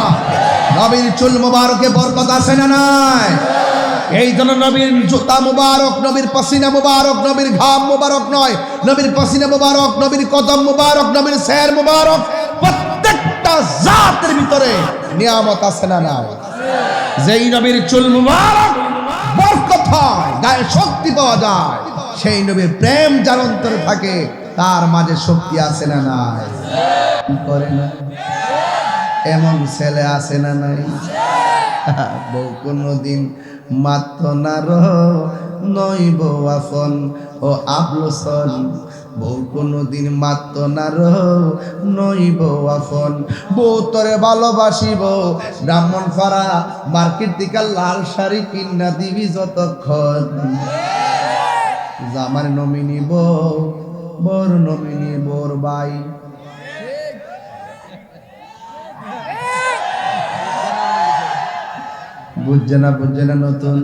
নবীর চুল মুবারকে বরকত আছে না নাই? এই জন্য নবীর জুতা মুবারক, নবীর পাসিনা মুবারক, নবীর ঘাম মুবারক নয়, নবীর পাসিনা মুবারক, নবীর কদম মুবারক, নবীর সের মুবারক। প্রত্যেকটা জাতের ভিতরে নিয়ামত আছে না নাই? যেই নবীর চুল মুবারক বরকত হয়, গায়ে শক্তি পাওয়া যায়, সেই নবীর প্রেম যার অন্তরে থাকে তার মাঝে শক্তি আছে না নাই? করে না এমন ছেলে আছে না নাই? বউ কোনদিন মাত্র না নইব আফন ও আবলসন, বউ কোনদিন মাত্র না নইব আফন। বউ তরে ভালোবাসিব ব্রাহ্মণ ফাড়া মার্কেট থেকে লাল শাড়ি কিনা দিবি যতক্ষণ। জামার নমিনি বউ, বর নমিনি বোর ভাই। বুঝছে না নতুন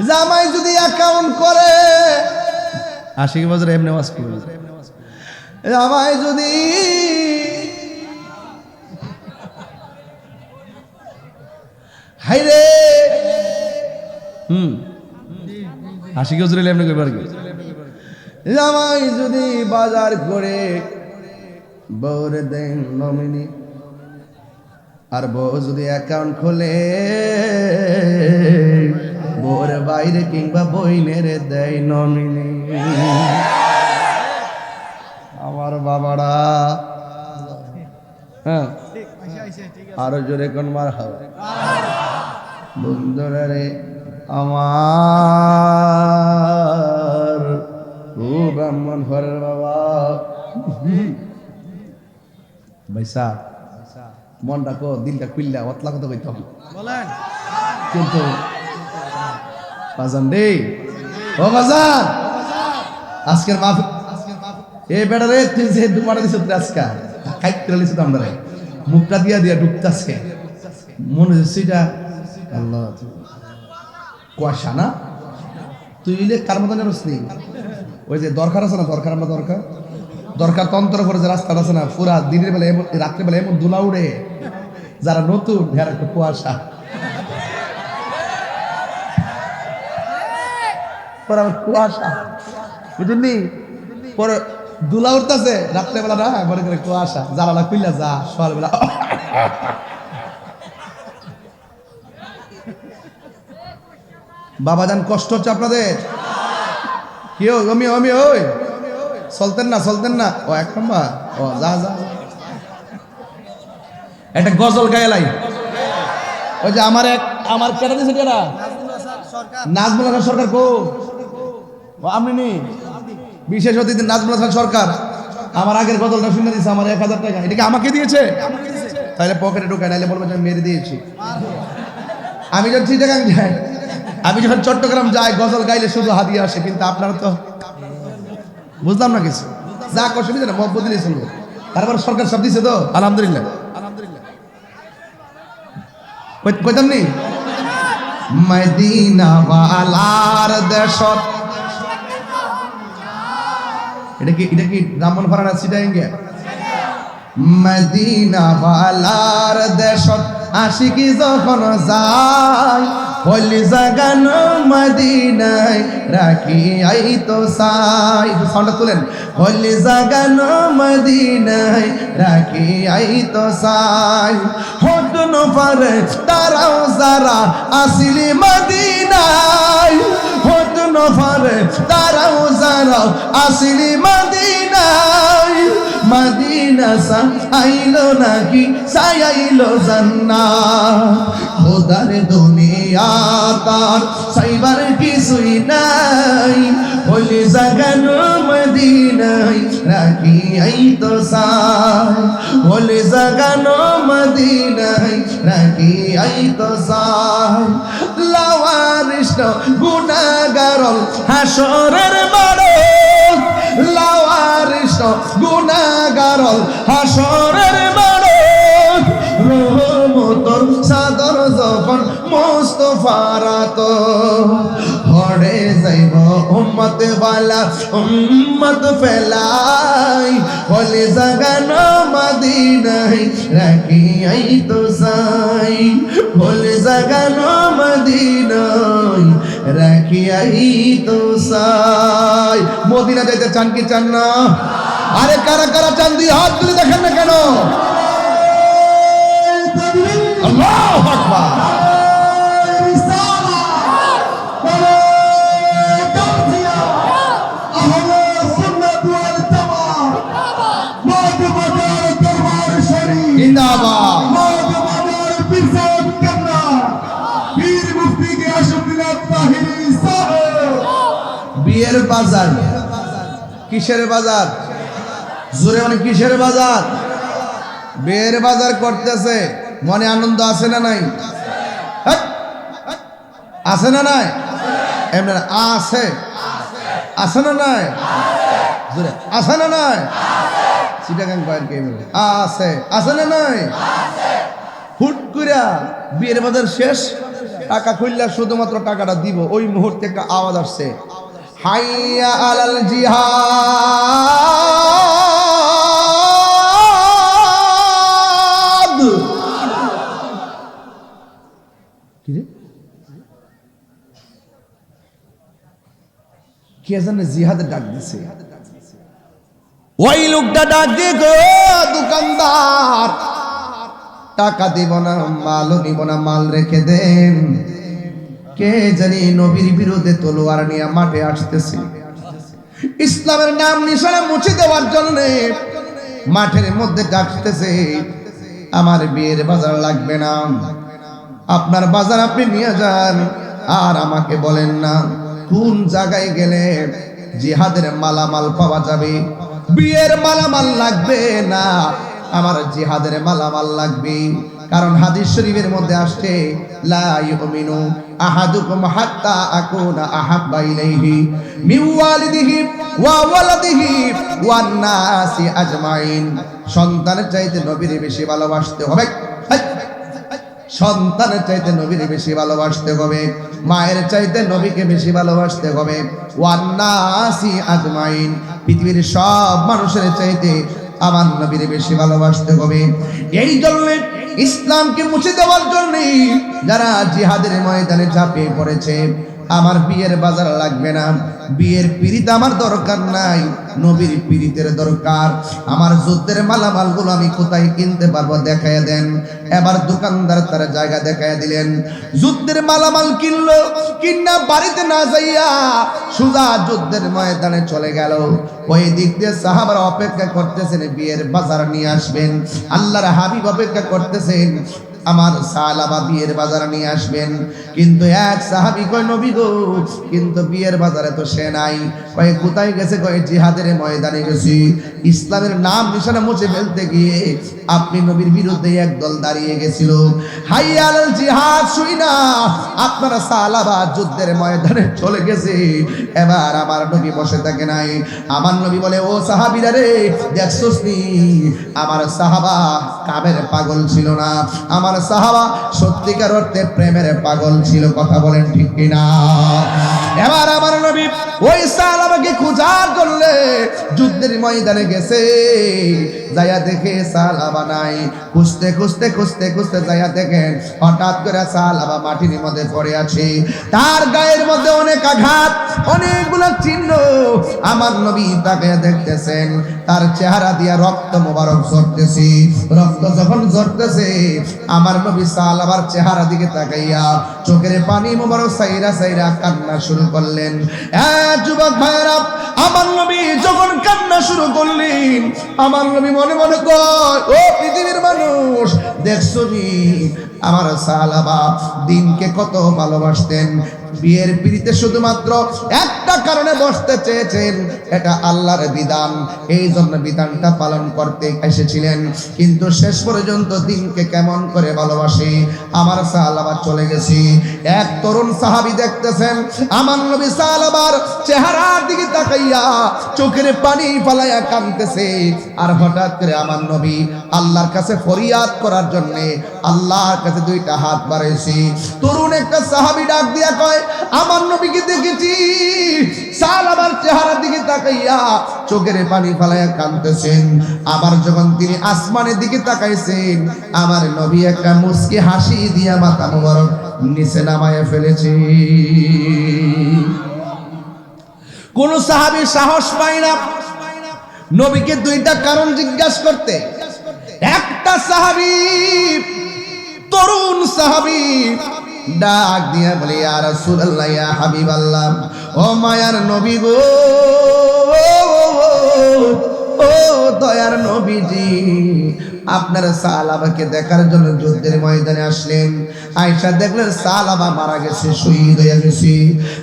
জামাই যদি অ্যাকাউন্ট করে 80 বছর এমনি ওয়াজ করবে। জামাই যদি হাইরে 80 বছর এমনি কইবার কি? জামাই যদি বাজার করে বউরে দেন নমিনি, আর বউ যদি অ্যাকাউন্ট খোলে বউর বাইরে কিংবা বইনের দেয় নমিনি। আমার বাবারা, হ্যাঁ আরো জোরে কোন মার হবে বন্ধুরা রে আমার। ও ব্রাহ্মণ ঘরের বাবা ভাইসা মন রাখো, দিলটা খুললা অতলা কথা কইতে হবে কিন্তু বাজান রে, ও বাজান আজকের মাফ এই বেড়া রে তুই যে দুমারা দিছ আজকা খাইতে লিছ তো আমরা মুখটা দিয়া দিয়া ডুবতাছে মনে হচ্ছে এটা আল্লাহ কুয়াশা না। তুই ইলে কার মতন জানোস নি? ওই যে দরকার আছে না, দরকার আমরা দরকার তন্ত্র করে যে রাস্তা আছে না, পুরা দিনের বেলা এমন রাত্রে বেলা এমন দুলা উড়ে, যারা নতুন যারা একটু কুয়াশা কুয়াশা বুঝলি, পরে দুলা উঠতেছে রাত্রে বেলা না, মনে করে কুয়াশা জ্বালালা খুললা যা সকাল বেলা। বাবাজান কষ্ট হচ্ছে আপনাদের? কেউ আমি ওই চলতেন না ও এক নম্বর ও যা একটা গজল গায়ে ওই যে আমার কেটা দিয়েছে কেটা নাজমুল হাসান সরকার কো আপনি নি বিশেষ অতিথি নাজমুল হাসান সরকার আমার আগের গজলটা শুনে দিয়েছে আমার 1000 টাকা। এটাকে আমাকে দিয়েছে? তাহলে পকেটে ঢুকায়, নাইলে বলবো আমি মেরে দিয়েছি। আমি যখন চিটাগাং যাই, আমি যখন চট্টগ্রাম যাই, গজল গাইলে শুধু হাদিয়া আসে, কিন্তু আপনারা তো বুঝলাম না কিছু। যা অসুবিধা না, মহব্বত দিলে শুনবো। তারপর সরকার সব দিছে তো আলহামদুলিল্লাহ। কইতাম নি মদিনা ওয়ালার দেশত, এটা কি ব্রাহ্মণ ফারানা সিটাইঙ্গে? মদিনা ওয়ালার দেশত আশিকি যখন যায়, হলি জাগানো মদিনায় রাখি আই তো সাই। সাউন্ডটা তুলেন, হলি জাগানো মদিনায় রাখি আই তো সাই। হটন পারে তারাও যারা আসিলি মদিনায়, হটন পারে তারাও যারা আসিলি মদিনায়। মদিনা সা আইলো নাকি সাইলো জান্নাত, খোদার দুনিয়া তার সাইবার কিছুই নাই। হলি জাগানো মদিনায় রাখি আই তো সাই, হলি জাগানো মদিনায় রাখি আই তো সাই। লাওয়ারিষ্ট গুনাহগারল হাসরের মাঠে, লাওয়ারিষ্ট গুনাহগারল হাসরের মাঠে। রহমতর সাদর যখন মুস্তাফার তো হড়ে যাইব উম্মত ওয়ালা উম্মত ফেলাই। হলে জাগানো মদিনায় রাখি আই তো সাই, হলে জাগানো মদিনায় রাখি আই তো সাই। মদিনা যাইতে চান কি চান না? আরে কারা কারা চান দিয়ে হাত তুলে দেখেন না কেন? আল্লাহু আকবার। জিন্দাবাদ। মহাজমাদার পীর সাহেব কেবলা, পীর মুফতি গিয়াসউদ্দিন তাহিরি সাহেব। বিয়ের বাজার, কিসের বাজার? জোরে মানে কিসের বাজার? বিয়ের বাজার করতেছে, মনে আনন্দ আছে না নাই? হ্যাঁ? আছে না নাই? এমনি আছে, আছে না নাই? জোরে আছে না নাই? চিটাগাং কয়েন কে বলে আছে, আছে না নাই? হুট কইরা বিয়ের বাজার শেষ, টাকা খুললা শুধুমাত্র টাকাটা দিব, ওই মুহূর্তে একটা আওয়াজ আসছে, হাইয়া আলাল জিহাদ। কি রে? কে জানে জিহাদের ডাক দিছে। ওই লোকটা ডাক দিয়ে গো, দোকানদার টাকা দিব না, মালও নিব না, মাল রেখে দেন। কে জানি নবীর বিরুদ্ধে তলোয়ার নিয়ে মাঠে আসতেছে, ইসলামের নাম নিশানা মুছে দেওয়ার জন্য মাঠের মধ্যে ডাকতেছে, আমার বিয়ের বাজার লাগবে না, আপনার বাজার আপনি নিয়ে যান, আর আমাকে বলেন না কোন জায়গায় গেলে জিহাদের মালামাল পাওয়া যাবে। বিয়ের মালামাল লাগবে না, আমার জিহাদের মালামাল লাগবে। কারণ হাদিস শরীফের মধ্যে আসছে, লা ইউমিনু আহাদুকুম হাত্তা আকুনা আহাব্বা ইলাইহি মিন ওয়ালিদিহি ওয়া ওয়ালাদিহি ওয়ান নাসি আজমাইন। সন্তানের চাইতে নবীর বেশি ভালোবাসতে হবে, সন্তানের চাইতে নবীর বেশি ভালোবাসতে হবে, মায়ের চাইতে নবীকে বেশি ভালোবাসতে হবে। ওয়ান নাসি আজমাইন, পৃথিবীর সব মানুষের চাইতে আমার নবীর বেশি ভালোবাসতে হবে। এই জন্য ইসলামকে মুছে দেওয়ার জন্য যারা জিহাদের ময়দানে ঝাঁপিয়ে পড়েছে, আমার বিয়ের বাজার লাগবে না, বিয়ের পিরিত আমার দরকার নাই, নবীর পিরিতের দরকার। আমার যুদ্ধের মালামালগুলো আমি কোথায় কিনতে পারবো দেখায় দেন। এবার দোকানদার তার জায়গা দেখায় দিলেন, যুদ্ধের মালামাল কিনলো, কিনা বাড়িতে না যাইয়া সুজা যুদ্ধের ময়দানে চলে গেল। ওই দিক দিয়ে সাহাবারা অপেক্ষা করতেছেন, বিয়ের বাজার নিয়ে আসবেন। আল্লাহর হাবিব অপেক্ষা করতেছেন, আমার সালাবা বিয়ের বাজার নিয়ে আসবেন। কিন্তু এক সাহাবী কয়, নবী গো, কিন্তু বিয়ের বাজারে তো সে নাই। কয় কোথায় গেছে? কয় জিহাদের ময়দানে গেছি। ইসলামের নাম নিশানা মুছে ফেলতে গিয়ে আপনি নবীর বিরুদ্ধে একদল দাঁড়িয়ে গেছিল। হাইয়া আলাল জিহাদ শুই না, আপনারা সালাবা যুদ্ধের ময়দানে চলে গেছে, এবার আমার নবী বসে থাকে নাই। আমার নবী বলে, ও সাহাবীরা রে, দেখছস নি আমার সাহাবা কামের পাগল ছিল না, আমার সাহাবা সত্যিকার অর্থে প্রেমের পাগল ছিল। কথা বলেন ঠিক কিনা? এবার আমার নবী ওই সাহাবাকে খোঁজার জন্য যুদ্ধের ময়দানে গেছে, যাইয়া দেখে সাহাবা নাই। খুঁজতে খুঁজতে খুঁজতে খুঁজতে যাইয়া দেখেন হঠাৎ করে সাহাবা মাটির মধ্যে পড়ে আছে, তার গায়ের মধ্যে অনেক আঘাত, অনেকগুলো চিহ্ন। আমার নবী তাকে দেখতেছেন, তার চেহারা দিয়া রক্ত মোবারক ঝরতেছে। রক্ত যখন ঝরতেছে, আমার নবী সাহাবার চেহারা দিকে তাকাইয়া চোখের পানি মোবারক সাইরা সাইরা কান্না শুরু করলেন। যুবক ভাইরা, আমার নবী যখন কান্না শুরু করলেন, আমার নবী মনে মনে কয়, ও পৃথিবীর মানুষ, দেখছো নি আমার সাহাবা দিনকে কত ভালোবাসতেন। বিয়ের পিড়িতে শুধুমাত্র একটা কারণে বসতে চেয়েছেন, এটা আল্লাহর বিধান, এই জন্য বিধানটা পালন করতে এসেছিলেন। কিন্তু শেষ পর্যন্ত দিনকে কেমন করে ভালোবাসি আমার সাহাবা চলে গেছি। এক তরুণ সাহাবী দেখতেছেন আমার নবী সাহাবার চেহারার দিকে তাকাইয়া চোখের পানি ফালাইয়া কাঁদতেছে। আর হঠাৎ করে আমার নবী আল্লাহর কাছে ফরিয়াদ করার জন্য আল্লাহর কাছে দুইটা হাত বাড়াইছি। তরুণ একটা সাহাবী ডাক দিয়া কয়, আমার নবীকে দেখেছি সাহাবার চেহারার দিকে তাকাইয়া চোখের পানি ফালাইয়া কাঁদতেছেন। আবার যখন তিনি আসমানের দিকে তাকাইছেন, আমার নবী একটা মুস্কি হাসি দিয়া মাথা মোবারক নিচে নামায়া ফেলেছে। কোন সাহাবী সাহস পায় না নবীকে দুইটা কারণ জিজ্ঞাসা করতে। একটা সাহাবী, তরুণ সাহাবী ডাক দিয়া বলে, ইয়া রাসূলুল্লাহ, ইয়া হাবিবাল্লাহ, ও মায়ার নবী গো, ও দয়ার নবীজি, আপনারা সাহাবাকে দেখার জন্য যুদ্ধের ময়দানে আসলেন। আয়েশা দেখলেন সাহাবা মারা গেছে, শহীদ হয়ে গেছে।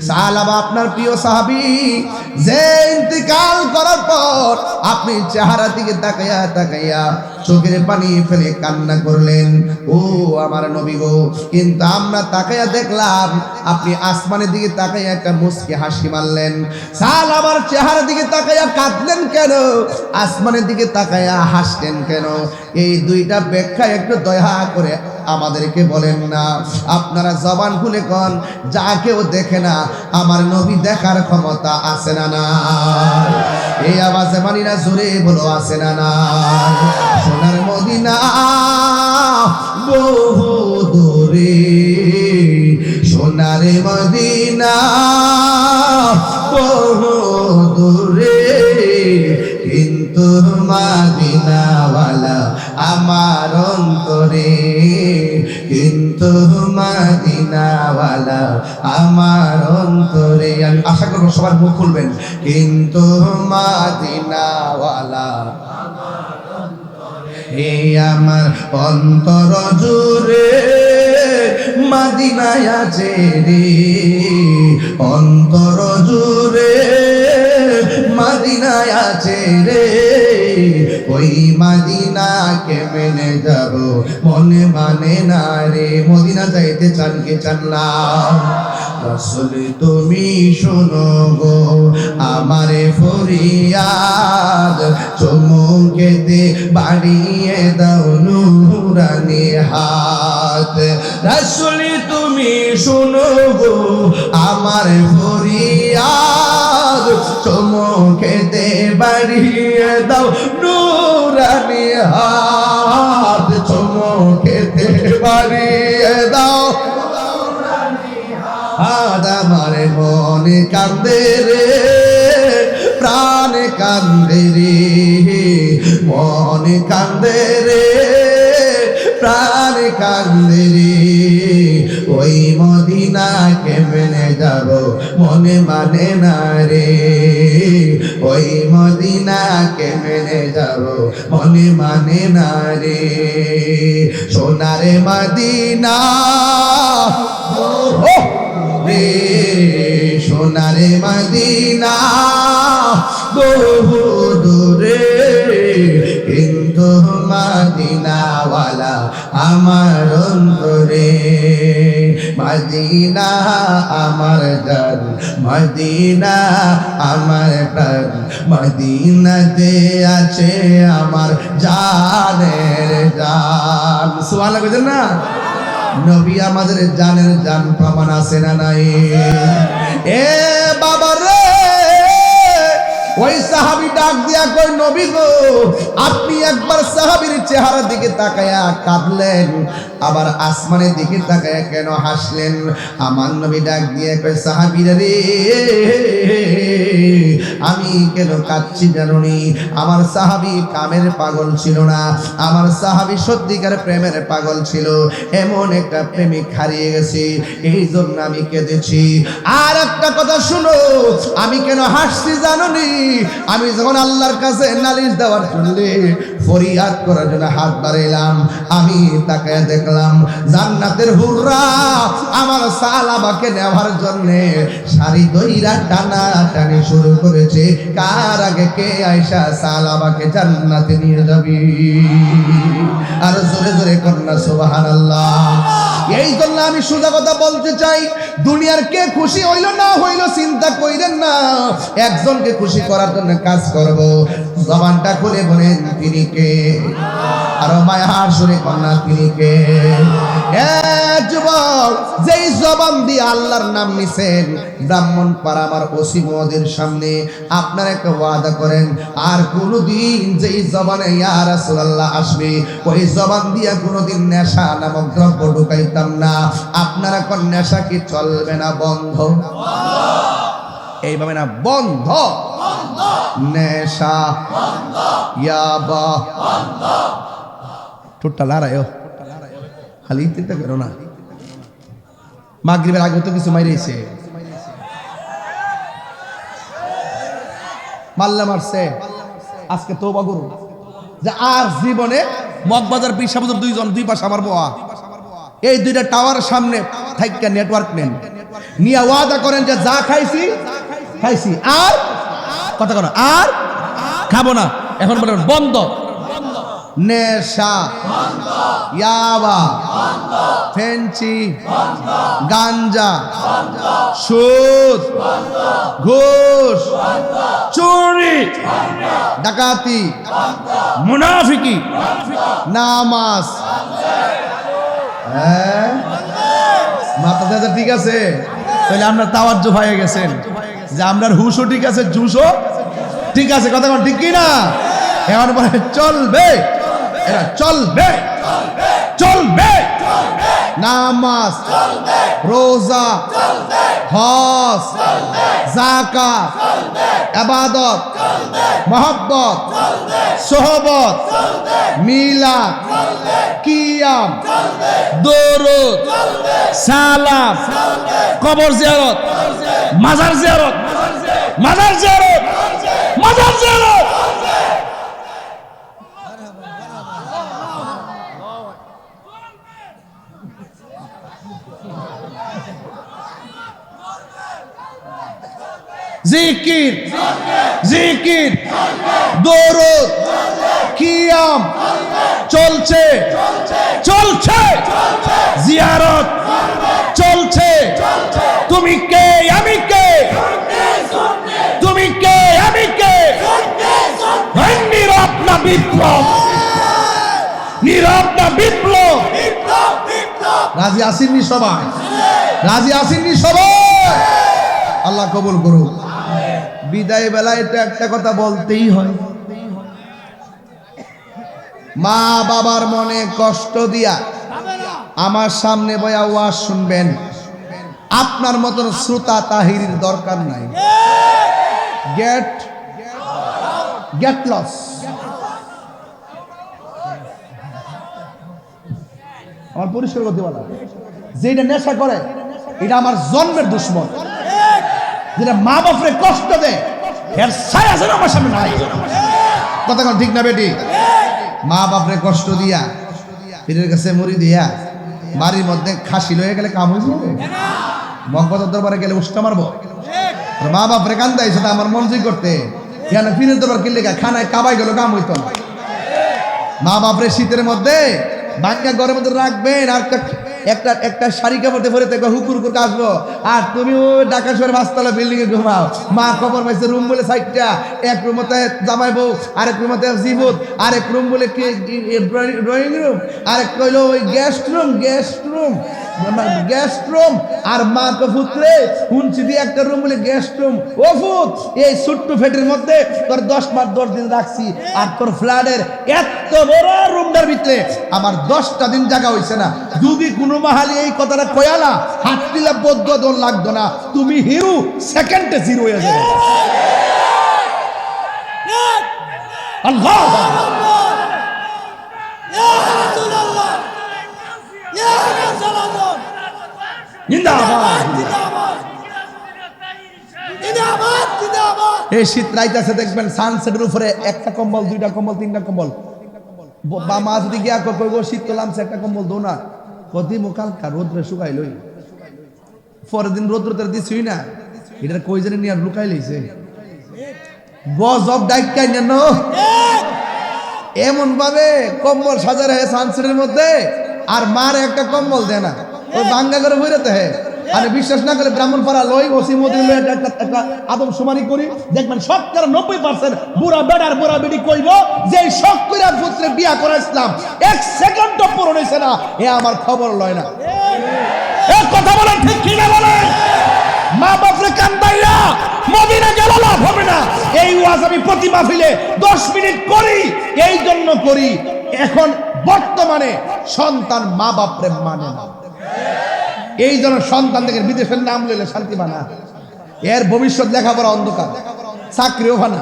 সাহাবা আপনার প্রিয় সাহাবী, যে ইন্তেকাল করার পর আপনি চেহারা দিকে তাকাইয়া তাকাইয়া চোখের পানি ফেলে কান্না করলেন, ও আমার নবী গো। কিন্তু আমরা তাকাইয়া দেখলাম আপনি আসমানের দিকে তাকাইয়া একটা মুচকি হাসি মারলেন। সাহাবার চেহারা দিকে তাকাইয়া কাঁদলেন কেন, আসমানের দিকে তাকাইয়া হাসলেন কেন? এই দুইটা ব্যাখ্যা একটু দয়া করে আমাদেরকে বলেন না। আপনারা জবান খুলে কোন, যা কেউ দেখে না আমার নবী দেখার ক্ষমতা আছে না না? এই আওয়াজে মানি না, জোরে বলো আছে না না? সোনার মদিনা বহু দূরে, সোনার মদিনা বহু দূরে, কিন্তু মদিনাওয়ালা আমার অন্তরে, কিন্তু মদিনাওয়ালা আমার অন্তরে। আমি আশা করবো সবার মুখ খুলবেন, কিন্তু মদিনাওয়ালা এই আমার অন্তর জুড়ে মদিনায় আছে রে, অন্তর জুড়ে মদিনায় আছে রে। ওই মদিনাকে মেনে যাব মনে মানে না রে। মদিনা যাইতে চান কি চান না? রাসূল তুমি শোনো গো আমারে ফরিয়াদ, চুমুকেতে বাড়িয়ে দাও নুরানি হাত। রাসূল তুমি শোনো গো আমার ফরিয়াদ, চুমুকেতে বাড়িয়ে দাও নুরানি হাত, চুমুকেতে বাড়িয়ে দাও। আমার মন কান্দে রে, প্রাণ কান্দে রে, মন কান্দে রে, প্রাণ কান্দে রে। ওই মদিনাকে মেনে যাব মনে মানে না রে, ওই মদিনাকে মেনে যাব মনে মানে না রে। সোনারে মদিনা রে, সোনারে মদিনা বহু দূরে, কিন্তু মদিনাওয়ালা আমার অন্তরে। মদিনা আমার জান, মদিনা আমার প্রাণ, মদিনাতে আছে আমার জানের জান। সুবহানাল্লাহ কইছেন না? নবী আমাদের জানের জান, প্রমাণ আছে না নাই? এ বাবা রে, ওই সাহাবী ডাক দিয়া কই, নবী গো আপনি একবার সাহাবীর চেহারার দিকে তাকায়া কাঁদলেন, আবার আসমানের দিকে তাকায়া কেন হাসলেন? আমার নবী ডাক দিয়ে কই, সাহাবী রে আমি কেন কাঁদছি জানোনি? আমার সাহাবী কামের পাগল ছিল না, আমার সাহাবী সত্যিকার প্রেমের পাগল ছিল। এমন একটা প্রেমিক হারিয়ে গেছে, এই জন্য আমি কেঁদেছি। আর একটা কথা শুনো, আমি কেন হাসছি জানোনি? আমি যখন আল্লাহর কাছে নালিশ দেওয়ার জন্য, ফরিয়াদ করার জন্য হাত বাড়াইলাম, আমি তাকায় দেখলাম জান্নাতের হুররা আমার সাহাবাকে নেওয়ার জন্য সারি দইরা টানা টানি শুরু করেছে। কার আগে কে আয়েশা সাহাবাকে জান্নাতে নিয়ে যাবে? আর জোরে জোরে কন্যা সুবহানাল্লাহ। এই জন্য আমি সোজা কথা বলতে চাই, দুনিয়ার কে খুশি হইল না হইল চিন্তা কইরেন না, একজনকে খুশি করার জন্য কাজ করব। জবানটা খুলে বলেন তিনি কে? আরো মায়ার সুরে কন্যা তিনি কে? যুবক, যেই জবান দিয়ে আল্লাহর নাম নিছেন, ব্রাহ্মণ পাড়া আমার ওসি মহোদয়ের সামনে আপনারা একটা ওয়াদা করেন, আর কোনদিন যেই জবানে ইয়া রাসূলুল্লাহ আসবে, ওই জবান দিয়া কোনদিন নেশা নামক দ্রব্য ঢুকাইতাম না। আপনারা কোন নেশা কি চলবে না? বন্ধ। এইভাবে না, বন্ধ। নেশা ইয়াবা ঠোঁটটা লড়াইও, খালি চিন্তা করো না। মাগরিবের আগে তো কিছু মাইরেছে, মাল্লা মারছে। আজকে তওবা করো যে আর জীবনে মগবাজার পীর সাহেব হুজুর দুইজন, দুই পাশে আমার বোয়া। এই দুইটা টাওয়ারের সামনে থাইকা নেটওয়ার্ক নেন, নিয়ে ওয়াদা করেন যে যা খাইছি খাইছি, আর কথা কোন আর খাবো না। এখন বলেন বন্ধ। নেশা, ইয়াবা, ফেন্সি, গাঞ্জা, সুদ, ঘুষ, চুরি, ডাকাতি, মুনাফিকি, নামাজ। মাথা ঠিক আছে? তাহলে আমরা তাওয়াজ্জু হয়ে গেছেন যে আমরার হুশও ঠিক আছে, জুসও ঠিক আছে। কথা কোন ঠিক কি না? এখন বলে চলবে, এরা চলবে চলবে, নামাজ, রোজা, হজ, যাকাত, ইবাদত, মহব্বত, সোহবত, মিলাদ, কিয়াম, দরুদ, সালাম, কবর জিয়ারত, মাজার জিয়ারত, মাজার জিয়ারত, মাজার জিয়ারত। জিকির, জিকির, দরুদ, কিয়াম চলছে চলছে, জিয়ারত চলছে। তুমি কে আমি কে, তুমি কে আমি কে, নীরব না বিপ্লব, নীরব না বিপ্লব। রাজি আসেননি সবাই? রাজি আসেননি সবাই? আল্লাহ কবুল করুক। বিদায় বেলায় তো একটা কথা বলতেই হয়, মা বাবার মনে কষ্ট দিয়া আমার সামনে বয়া ওয়াজ শুনবেন, আপনার মতন শ্রোতা তাহিরির দরকার নাই। গেট গেট লস। আমার পরিষ্কার করতে বলা, যেটা নেশা করে এটা আমার জন্মের দুশ্মন, যেটা মা বাপরে কষ্ট দেয় এর ছায়া যেন আমার সামনে নাই। কথা কোন ঠিক না বেটি? মা বাপরে কষ্ট দিয়া, পীরের কাছে মুড়ি দিয়া, বাড়ির মধ্যে খাসি লয়ে গেলে কাম হইব? মগবাজার দরবারে গেলে উষ্টা মারবো? মা বাপরে কান্দাই সেটা আমার মনজি করতে, কেন পীরের দরবার কিনলে খানায় কাবাই গেল কাম হইত না। মা বাপরে শীতের মধ্যে ভাঙ্গা ঘরের মধ্যে রাখবেন, আর একটা একটা শাড়ি কাপড়তে ভরে দেখবে হুকুর হুকুর আসবো, আর তুমি ওই ঢাকা শহরের 5 তলা বিল্ডিং এ ঘুমাও। মা খবর পাইছে রুম বলে 4টা, এক রুমতে জামাই বউ, আরেক রুমতে জিবুত, আরেক রুম বলে কি ড্রয়িং রুম, আরেক কইলো ওই guest room, guest room, guest room. আর মা তো পুত্রে হুনছি দিয়ে একটা রুম বলে গেস্ট রুম। ও ফুত, এই ছোট্ট ফ্ল্যাটের মধ্যে তোর 10 মাস 10 দিন রাখছি, আর তোর ফ্ল্যাটের এত বড় রুমটার ভিতরে আমার 10টা দিন জায়গা হইছে না। যদি কোনো মাহালি এই কথাটা কয়ালা হাত দিলে বদ্ধ দল লাগতো না, তুমি হিরো সেকেন্ডে জিরো হয়ে যাবে। আল্লাহ এই শীত রাইতেছে দেখবেন সানসেটের উপরে একটা কম্বল, 2টা কম্বল, 3টা কম্বল। বা মা যদি গিয়া কইব শীত তো লামছে একটা কম্বল দো না, কদি মোকালকা রোদ্রে শুকাই লই, পরের দিন রোদ্রতে দিছই না, এটা কই জানি নিয়ে লুকাই লইছে। গজব ডাইকাই নেন এমন ভাবে কম্বল সাজা রাখে সানসেটের মধ্যে, আর মার একটা কম্বল দেয় না, ওই বাঙ্গা করে বইরাতে হে। আর বিশ্বাস না করে ব্রাহ্মণপাড়া লই ওসি মদিন লই একটা আদম শুমারি করি, দেখবেন 90% বুড়া বেড়ার বুড়া বেড়ি কইব যে শখ কইরা পুত্রে বিয়া করাইছিলাম, 1 সেকেন্ডও পূরণ হইছে না, এ আমার খবর লয় না। এই কথা বলেন ঠিক কি না বলেন? মা বাপরে কান্দাইয়া মদিনা গেল লাভ হবে না। এই ওয়াজ আমি প্রতি মাহফিলে 10 মিনিট করি, এই জন্য করি এখন বর্তমানে সন্তান মা বাপরে মানে না, এই জন্য সন্তান থেকে বিদেশের নাম লইলে শান্তি বানা, এর ভবিষ্যৎ লেখাপড়া অন্ধকার, চাকরিও ভানা।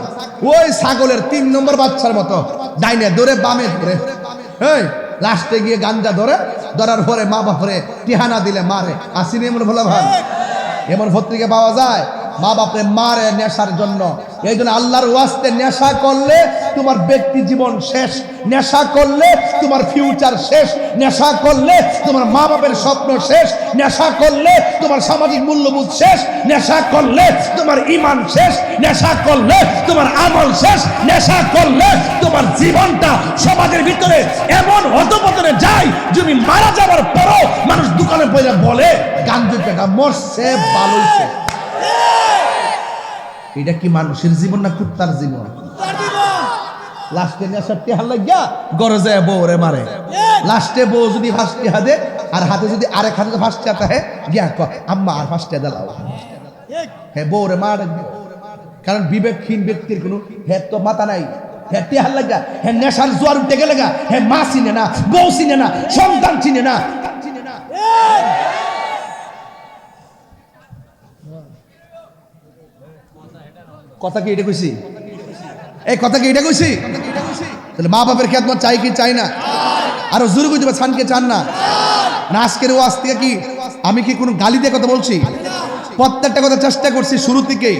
ওই ছাগলের 3 নম্বর বাচ্চার মতো ডাইনে ধরে বামে ধরে, এই লাস্টে গিয়ে গাঞ্জা ধরে, ধরার পরে মা বাপরে টিহানা দিলে মারে। আসিনি এমন ভোলা ভাই, এমন পত্রিকা পাওয়া যায়, মা বাপরে মারে নেশার জন্য, এই জন্য আল্লাহর ওয়াস্তে নেশা করলে তোমার ব্যক্তি জীবন শেষ, নেশা করলে তোমার ফিউচার শেষ, নেশা করলে তোমার মা বাপের স্বপ্ন শেষ, নেশা করলে তোমার সামাজিক মূল্যবোধ শেষ, নেশা করলে তোমার ঈমান শেষ, নেশা করলে তোমার আমল শেষ, নেশা করলে তোমার জীবনটা সমাজের ভিতরে এমন অধপতনে যায়, তুমি মারা যাওয়ার পরও মানুষ দোকানে বসে বলে গাঞ্জু পেটা মরছে ভালো হইছে। এটা কি মানুষের জীবন না কুত্তার জীবন? লাস্টে নেশার টেহা লাগিয়া গড়ে যায় বউরে মারে। লাস্টে বউ যদি ফাঁসটি হাতে আর হাতে যদি আরেক হাতে ফাঁসটি হাতে হে গিয়া ক আম্মা আর ফাঁসটি দিলাও, হ্যাঁ বউরে মার। কারণ বিবেকহীন ব্যক্তির কোনো হের তো মাথা নাই, হ্যাঁ টেহা লাগা, হ্যাঁ নেশার জোয়ার উঠে গেলে গা, হ্যাঁ মা চিনে না, বউ চিনে না, সন্তান চিনে না। কথা কি এটা কইছি? এই কথা কি এটা কইছি? তাহলে মা বাপের খেদমত চাই কি চাই না? আরো জোরে কইতে চান কি চান না? না আজকের ওয়াজ থেকে কি আমি কি কোনো গালি দিয়ে কথা বলছি? প্রত্যেকটা কথা চেষ্টা করছি শুরু থেকে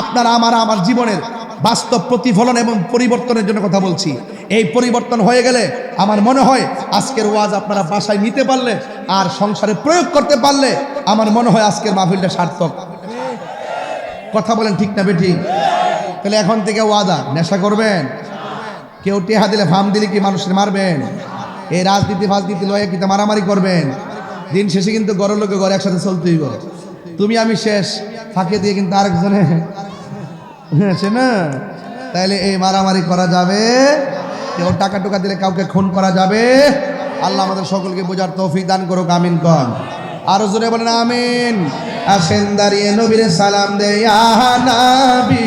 আপনার আমার জীবনের বাস্তব প্রতিফলন এবং পরিবর্তনের জন্য কথা বলছি। এই পরিবর্তন হয়ে গেলে আমার মনে হয় আজকের ওয়াজ আপনারা বাসায় নিতে পারলে আর সংসারে প্রয়োগ করতে পারলে আমার মনে হয় আজকের মাহফিলটা সার্থক। কথা বলেন ঠিক না বেঠি? তাহলে এখন থেকে ওয়াদা, নেশা করবেন, কেউ টেহা দিলে ফার্ম দিলে কি মানুষের মারবেন, এই রাজনীতি ফাজনীতি লয়ে কিন্তু মারামারি করবেন, দিন শেষে কিন্তু গড়ের লোকে ঘরে একসাথে চলতে হইব। তুমি আমি শেষ, ফাঁকে দিয়ে কিন্তু আরেকজনে আছে না, তাইলে এই মারামারি করা যাবে, কেউ টাকা টুকা দিলে কাউকে খুন করা যাবে। আল্লাহ আমাদের সকলকে বোঝার তৌফিক দান করুক, আমিন কন। আরো জোরে বলেন আমিন। আসেন দাঁড়িয়ে নবীরে সালাম দে ইয়া নবী